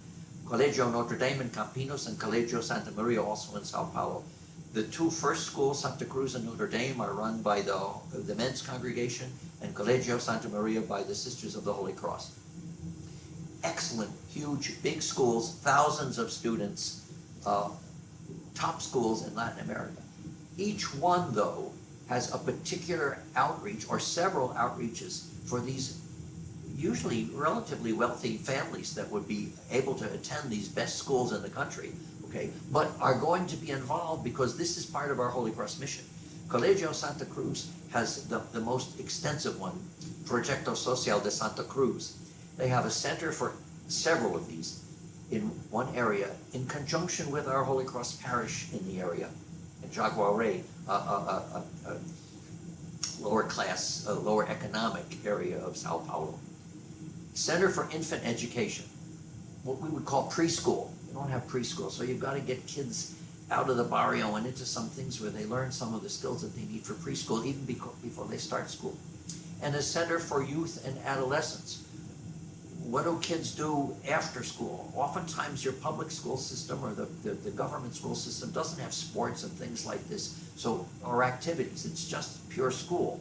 Colegio Notre Dame in Campinas, and Colegio Santa Maria also in Sao Paulo. The two first schools, Santa Cruz and Notre Dame, are run by the men's congregation, and Colegio Santa Maria by the Sisters of the Holy Cross. Excellent, huge, big schools, thousands of students, top schools in Latin America. Each one, though, has a particular outreach or several outreaches for these usually relatively wealthy families that would be able to attend these best schools in the country, okay, but are going to be involved because this is part of our Holy Cross mission. Colegio Santa Cruz has the most extensive one, Proyecto Social de Santa Cruz. They have a center for several of these in one area in conjunction with our Holy Cross parish in the area, in Jaguaré, a lower class, lower economic area of Sao Paulo. Center for Infant Education, what we would call preschool. You don't have preschool, so you've got to get kids out of the barrio and into some things where they learn some of the skills that they need for preschool, even before they start school. And a Center for Youth and Adolescence. What do kids do after school? Oftentimes your public school system or the government school system doesn't have sports and things like this, so, or activities. It's just pure school.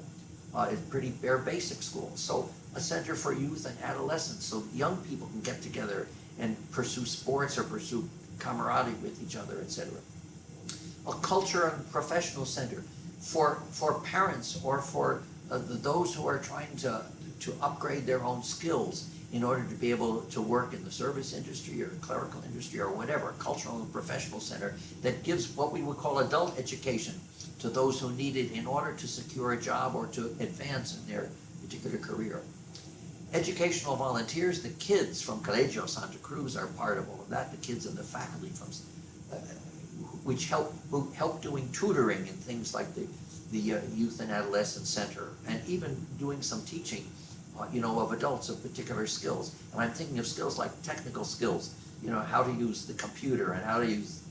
It's pretty bare basic school. So a Center for Youth and Adolescence, so young people can get together and pursue sports or pursue camaraderie with each other, etc. A Culture and Professional Center for parents or for those who are trying to upgrade their own skills in order to be able to work in the service industry or clerical industry or whatever. A Cultural and Professional Center that gives what we would call adult education to those who need it in order to secure a job or to advance in their particular career. Educational volunteers, the kids from Colegio Santa Cruz are part of all of that, the kids and the faculty from who help doing tutoring and things like the Youth and Adolescent Center, and even doing some teaching of adults of particular skills. And I'm thinking of skills like technical skills, how to use the computer and how to use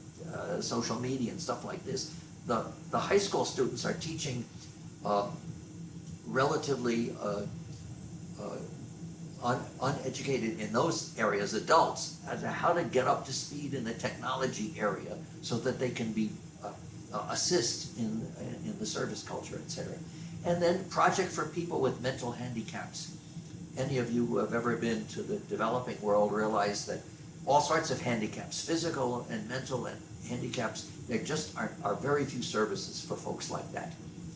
social media and stuff like this. The high school students are teaching relatively uneducated in those areas adults as to how to get up to speed in the technology area so that they can be assist in the service culture, etc. And then Project for People with Mental Handicaps. Any of you who have ever been to the developing world realize that all sorts of handicaps, physical and mental and handicaps, there just are very few services for folks like that.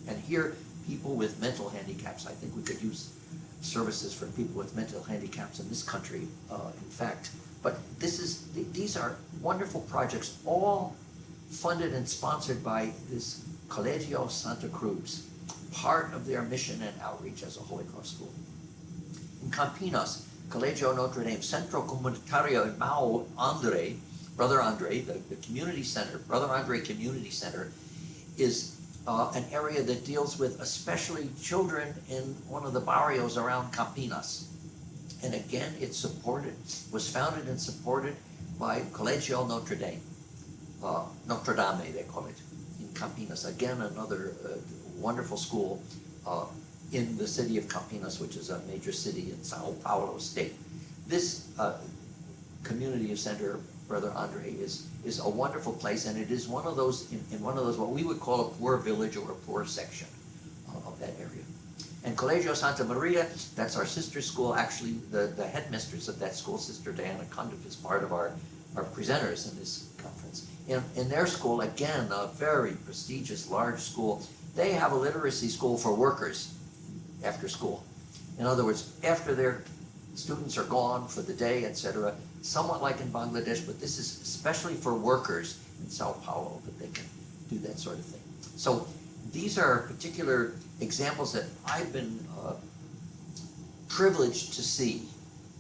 And here, people with mental handicaps, I think we could use services for people with mental handicaps in this country, in fact. But these are wonderful projects, all funded and sponsored by this Colegio Santa Cruz, part of their mission and outreach as a Holy Cross school. In Campinas, Colegio Notre Dame, Centro Comunitario M.A.L.S, Brother Andre, the community center, Brother Andre Community Center, is an area that deals with especially children in one of the barrios around Campinas. And again, was founded and supported by Colegio Notre Dame, Notre Dame they call it, in Campinas. Again, another wonderful school in the city of Campinas, which is a major city in Sao Paulo state. This community center, Brother Andre, is a wonderful place, and it is one of those, in one of those, what we would call a poor village or a poor section of that area. And Colegio Santa Maria, that's our sister school. Actually, the headmistress of that school, Sister Diana Cundiff, is part of our presenters in this conference. In their school, again, a very prestigious, large school, they have a literacy school for workers after school. In other words, after their students are gone for the day, etc., somewhat like in Bangladesh, but this is especially for workers in Sao Paulo that they can do that sort of thing. So these are particular examples that I've been privileged to see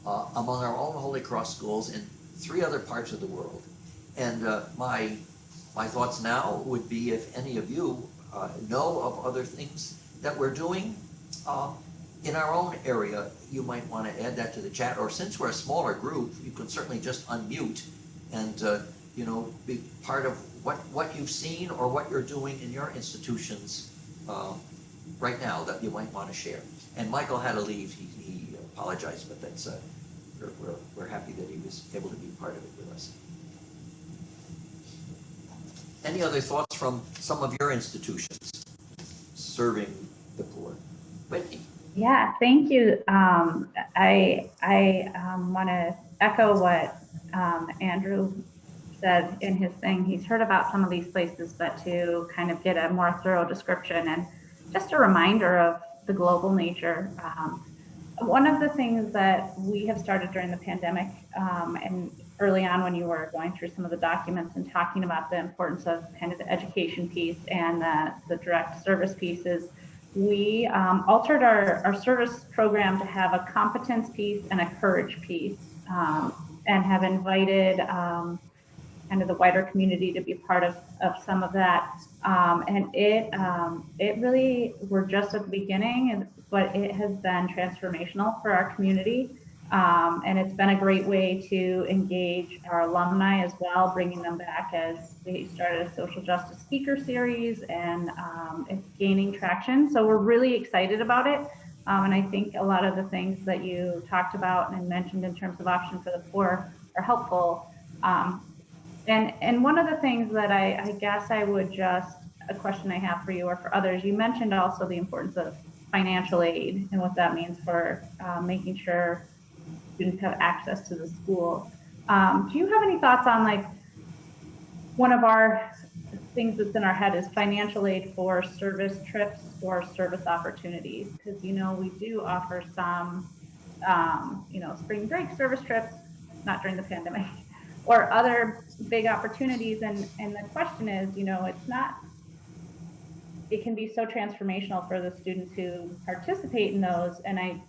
among our own Holy Cross schools in 3 other parts of the world. And my thoughts now would be, if any of you know of other things that we're doing in our own area, you might want to add that to the chat. Or since we're a smaller group, you can certainly just unmute and be part of what you've seen or what you're doing in your institutions right now that you might want to share. And Michael had to leave. He apologized, but that's we're happy that he was able to be part of it with us. Any other thoughts from some of your institutions serving the poor? Whitney.
Yeah, thank you. I want to echo what Andrew said in his thing. He's heard about some of these places, but to kind of get a more thorough description and just a reminder of the global nature. One of the things that we have started during the pandemic and early on when you were going through some of the documents and talking about the importance of kind of the education piece and the direct service pieces, we altered our service program to have a competence piece and a courage piece, and have invited kind of the wider community to be part of some of that. And it really, we're just at the beginning, but it has been transformational for our community. And it's been a great way to engage our alumni as well, bringing them back as we started a social justice speaker series, and it's gaining traction. So we're really excited about it. And I think a lot of the things that you talked about and mentioned in terms of option for the poor are helpful. And one of the things that I guess I would just, a question I have for you or for others, you mentioned also the importance of financial aid and what that means for making sure students have access to the school. Do you have any thoughts on, like, one of our things that's in our head is financial aid for service trips or service opportunities? Because, you know, we do offer some, you know, spring break service trips, not during the pandemic, or other big opportunities. And the question is, you know, it's not, it can be so transformational for the students who participate in those. And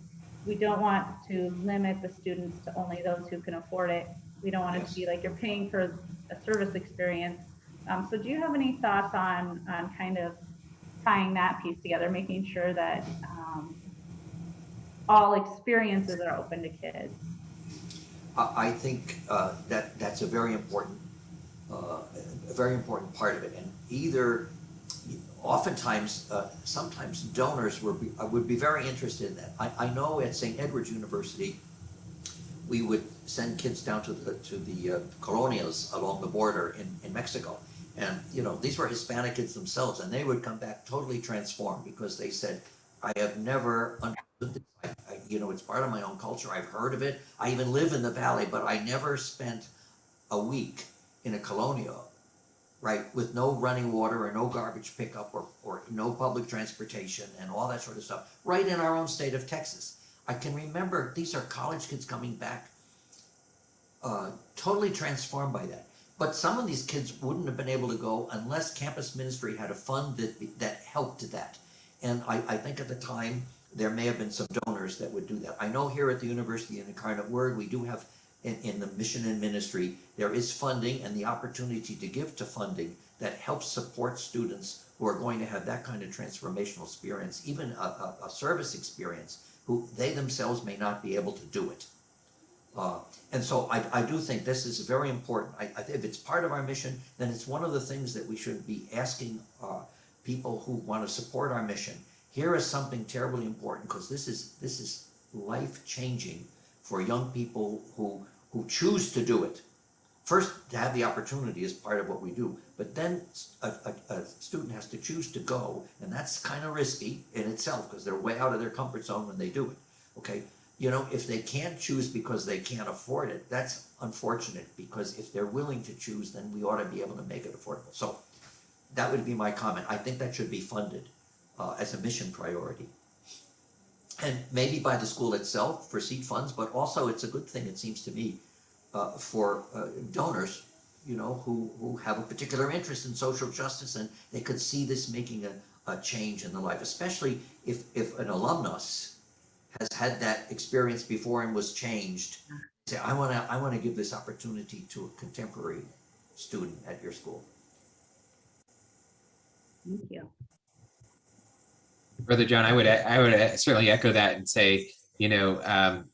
we don't want to limit the students to only those who can afford it. We don't want it to be like you're paying for a service experience. So do you have any thoughts on kind of tying that piece together, making sure that all experiences are open to kids?
I think that's a very important part of it. And either, oftentimes, sometimes donors would be very interested in that. I know at St. Edward's University, we would send kids down to the colonias along the border in Mexico. And, you know, these were Hispanic kids themselves, and they would come back totally transformed because they said, I have never understood this. You know, it's part of my own culture. I've heard of it. I even live in the valley, but I never spent a week in a colonia, right, with no running water or no garbage pickup or no public transportation and all that sort of stuff, right in our own state of Texas. I can remember these are college kids coming back totally transformed by that. But some of these kids wouldn't have been able to go unless campus ministry had a fund that helped that. And I think at the time, there may have been some donors that would do that. I know here at the University of Incarnate Word, we do have, in the mission and ministry, there is funding and the opportunity to give to funding that helps support students who are going to have that kind of transformational experience, even a service experience, who they themselves may not be able to do it. And so I do think this is very important. If it's part of our mission, then it's one of the things that we should be asking people who want to support our mission. Here is something terribly important, because this is life-changing for young people who choose to do it. First, to have the opportunity is part of what we do, but then a student has to choose to go, and that's kind of risky in itself because they're way out of their comfort zone when they do it. Okay, you know, if they can't choose because they can't afford it, that's unfortunate, because if they're willing to choose, then we ought to be able to make it affordable. So that would be my comment. I think that should be funded as a mission priority. And maybe by the school itself for seed funds, but also it's a good thing, it seems to me, for donors, you know, who have a particular interest in social justice, and they could see this making a change in the life, especially if an alumnus has had that experience before and was changed. Say, I want to give this opportunity to a contemporary student at your school.
Thank you.
Brother John, I would certainly echo that and say, you know,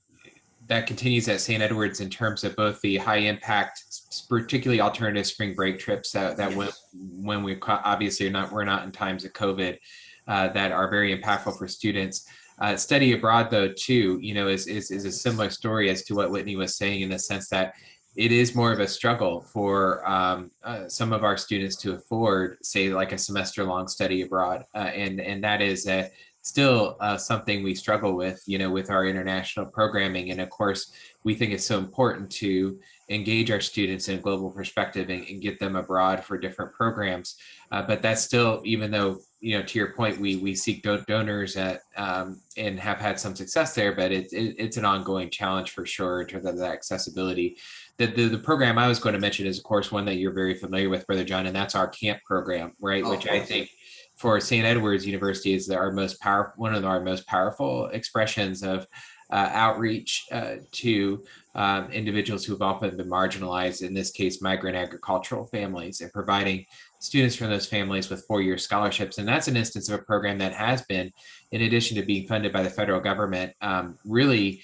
that continues at St. Edward's in terms of both the high impact, particularly alternative spring break trips that when we obviously we're not in times of COVID, that are very impactful for students. Study abroad, though, too, is a similar story as to what Whitney was saying, in the sense that it is more of a struggle for some of our students to afford, say, like a semester-long study abroad, and that is still something we struggle with, with our international programming. And of course, we think it's so important to engage our students in a global perspective and get them abroad for different programs. But that's still, even though, to your point, we seek donors and have had some success there, but it's an ongoing challenge for sure in terms of that accessibility. The program I was going to mention is, of course, one that you're very familiar with, Brother John, and that's our camp program, right?
Oh,
which I think for St. Edward's University is one of our most powerful expressions of outreach to individuals who have often been marginalized, in this case, migrant agricultural families, and providing students from those families with four-year scholarships. And that's an instance of a program that has been, in addition to being funded by the federal government, really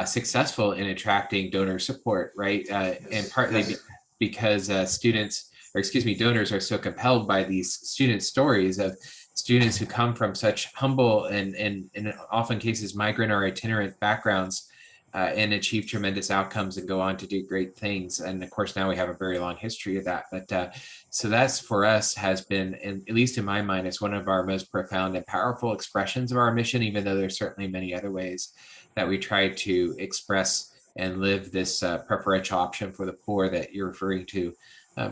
successful in attracting donor support, right? And partly because donors are so compelled by these student stories of students who come from such humble and in often cases migrant or itinerant backgrounds, and achieve tremendous outcomes and go on to do great things. And of course, now we have a very long history of that. But so that's, for us, has been, at least in my mind, it's one of our most profound and powerful expressions of our mission, even though there's certainly many other ways that we try to express and live this preferential option for the poor that you're referring to,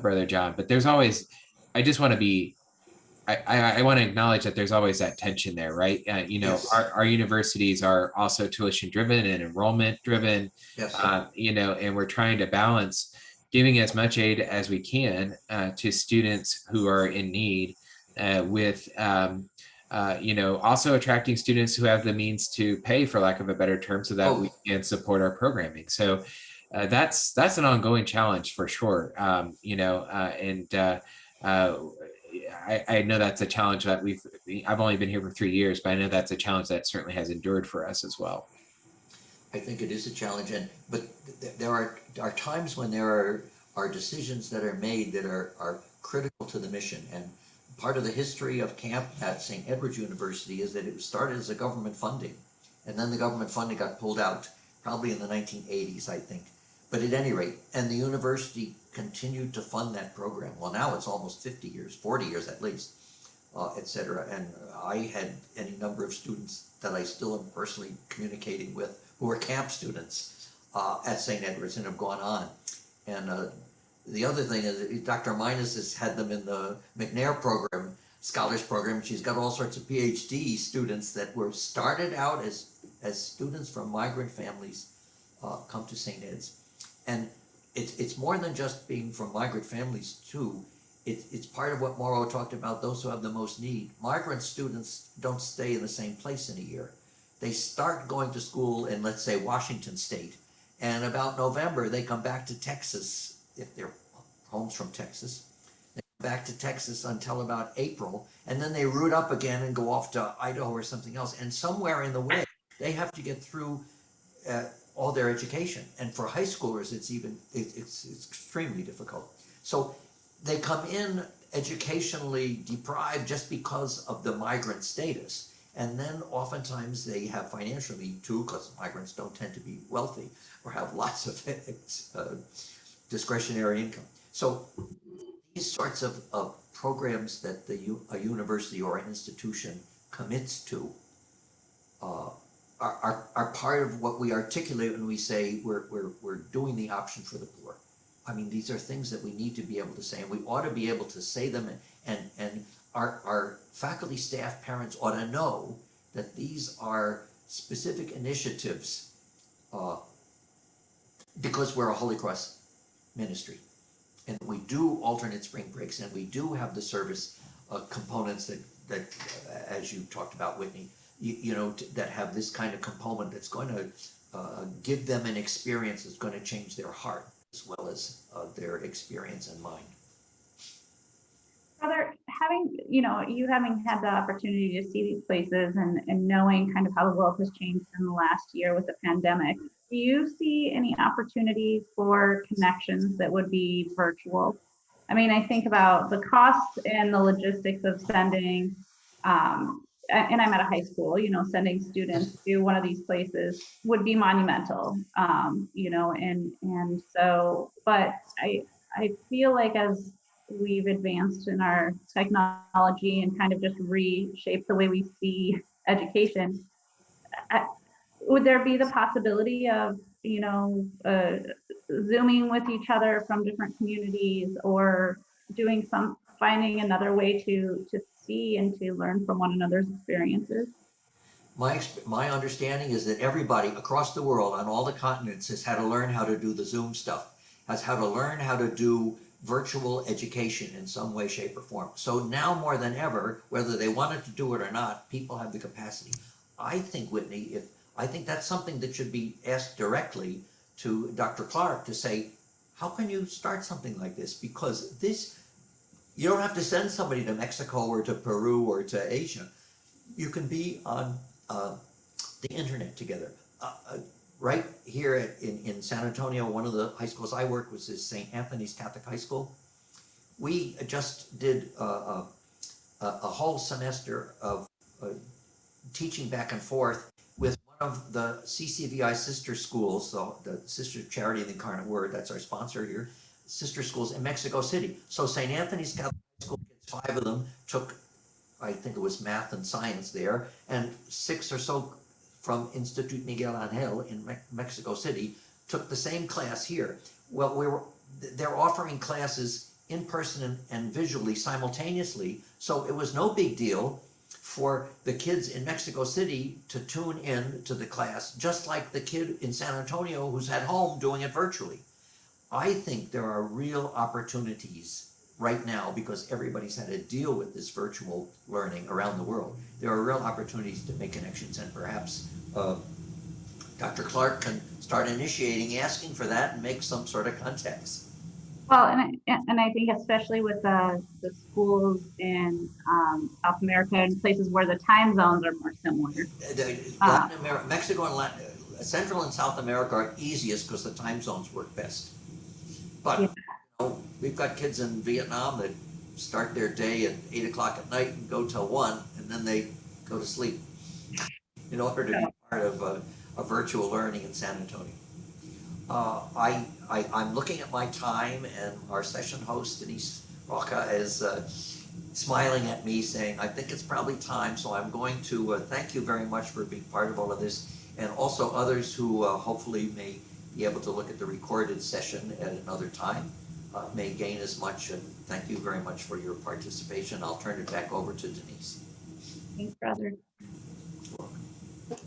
Brother John. But there's always, I just want to be, I want to acknowledge that there's always that tension there, right?
Yes.
Our universities are also tuition driven and enrollment driven,
Yes.
And we're trying to balance giving as much aid as we can to students who are in need, with also attracting students who have the means to pay, for lack of a better term, so that we can support our programming. So that's an ongoing challenge for sure. I know that's a challenge that I've only been here for 3 years, but I know that's a challenge that certainly has endured for us as well.
I think it is a challenge, but there are times when there are decisions that are made that are critical to the mission. And part of the history of camp at St. Edward's University is that it started as a government funding, and then the government funding got pulled out, probably in the 1980s, I think. But at any rate, and the university continued to fund that program. Well, now it's almost 50 years, 40 years at least, etc. And I had any number of students that I still am personally communicating with who are camp students at St. Edward's and have gone on. And the other thing is Dr. Minus has had them in the McNair program, scholars program. She's got all sorts of Ph.D. students that were started out as students from migrant families come to St. Ed's. And it's more than just being from migrant families too. It's part of what Moreau talked about, those who have the most need. Migrant students don't stay in the same place in a year. They start going to school in, let's say, Washington State, and about November they come back to Texas, if they're homes from Texas. They come back to Texas until about April, and then they root up again and go off to Idaho or something else. And somewhere in the way, they have to get through all their education. And for high schoolers, it's extremely difficult. So they come in educationally deprived just because of the migrant status. And then oftentimes they have financial need too, because migrants don't tend to be wealthy or have lots of discretionary income. So these sorts of programs that a university or an institution commits to are part of what we articulate when we say we're doing the option for the poor. I mean, these are things that we need to be able to say, and we ought to be able to say them, and our faculty, staff, parents ought to know that these are specific initiatives because we're a Holy Cross ministry, and we do alternate spring breaks, and we do have the service components that as you talked about, Whitney, that have this kind of component that's going to give them an experience that's going to change their heart as well as their experience and mind.
Father, you know, you having had the opportunity to see these places and knowing kind of how the world has changed in the last year with the pandemic, do you see any opportunities for connections that would be virtual? I mean, I think about the costs and the logistics of sending, and I'm at a high school, you know, sending students to one of these places would be monumental, you know, and so, but I feel like as we've advanced in our technology and kind of just reshaped the way we see education, would there be the possibility of, you know, Zooming with each other from different communities, or finding another way to see and to learn from one another's experiences?
My understanding is that everybody across the world on all the continents has had to learn how to do the Zoom stuff, has how to learn how to do virtual education in some way, shape, or form. So now more than ever, whether they wanted to do it or not, people have the capacity. I think, Whitney, I think that's something that should be asked directly to Dr. Clark to say, how can you start something like this? Because you don't have to send somebody to Mexico or to Peru or to Asia. You can be on the internet together. Right here in San Antonio, one of the high schools I work with is St. Anthony's Catholic High School. We just did a whole semester of teaching back and forth with one of the CCVI sister schools, so the Sister Charity of the Incarnate Word, that's our sponsor here, sister schools in Mexico City. So St. Anthony's Catholic High School, 5 of them took, I think it was math and science there, and 6 or so from Institute Miguel Angel in Mexico City took the same class here. Well, they're offering classes in person and visually simultaneously, so it was no big deal for the kids in Mexico City to tune in to the class, just like the kid in San Antonio who's at home doing it virtually. I think there are real opportunities right now, because everybody's had to deal with this virtual learning around the world. There are real opportunities to make connections, and perhaps Dr. Clark can start initiating, asking for that, and make some sort of contacts.
Well, and I think especially with the schools in South America and places where the time zones are more similar.
Latin America, Mexico and Central and South America are easiest because the time zones work best. But
Yeah.
you know, we've got kids in Vietnam that start their day at 8 o'clock at night and go till 1, and then they go to sleep in order to be part of a virtual learning in San Antonio. I'm looking at my time, and our session host, Denise Roca, is smiling at me saying, I think it's probably time, so I'm going to thank you very much for being part of all of this, and also others who hopefully may be able to look at the recorded session at another time, may gain as much, and thank you very much for your participation. I'll turn it back over to Denise.
Thanks, brother.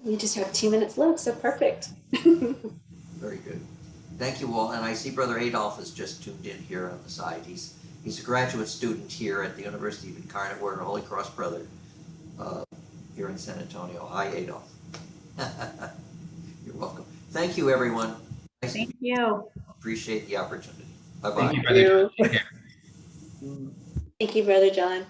We just have 2 minutes left, so perfect.
Very good. Thank you all. And I see Brother Adolph has just tuned in here on the side. He's a graduate student here at the University of Incarnate Word, a Holy Cross brother here in San Antonio. Hi, Adolph. You're welcome. Thank you, everyone. Nice
Thank you.
Appreciate the opportunity. Bye-bye.
Thank you, brother. Take care.
Thank you, Brother John.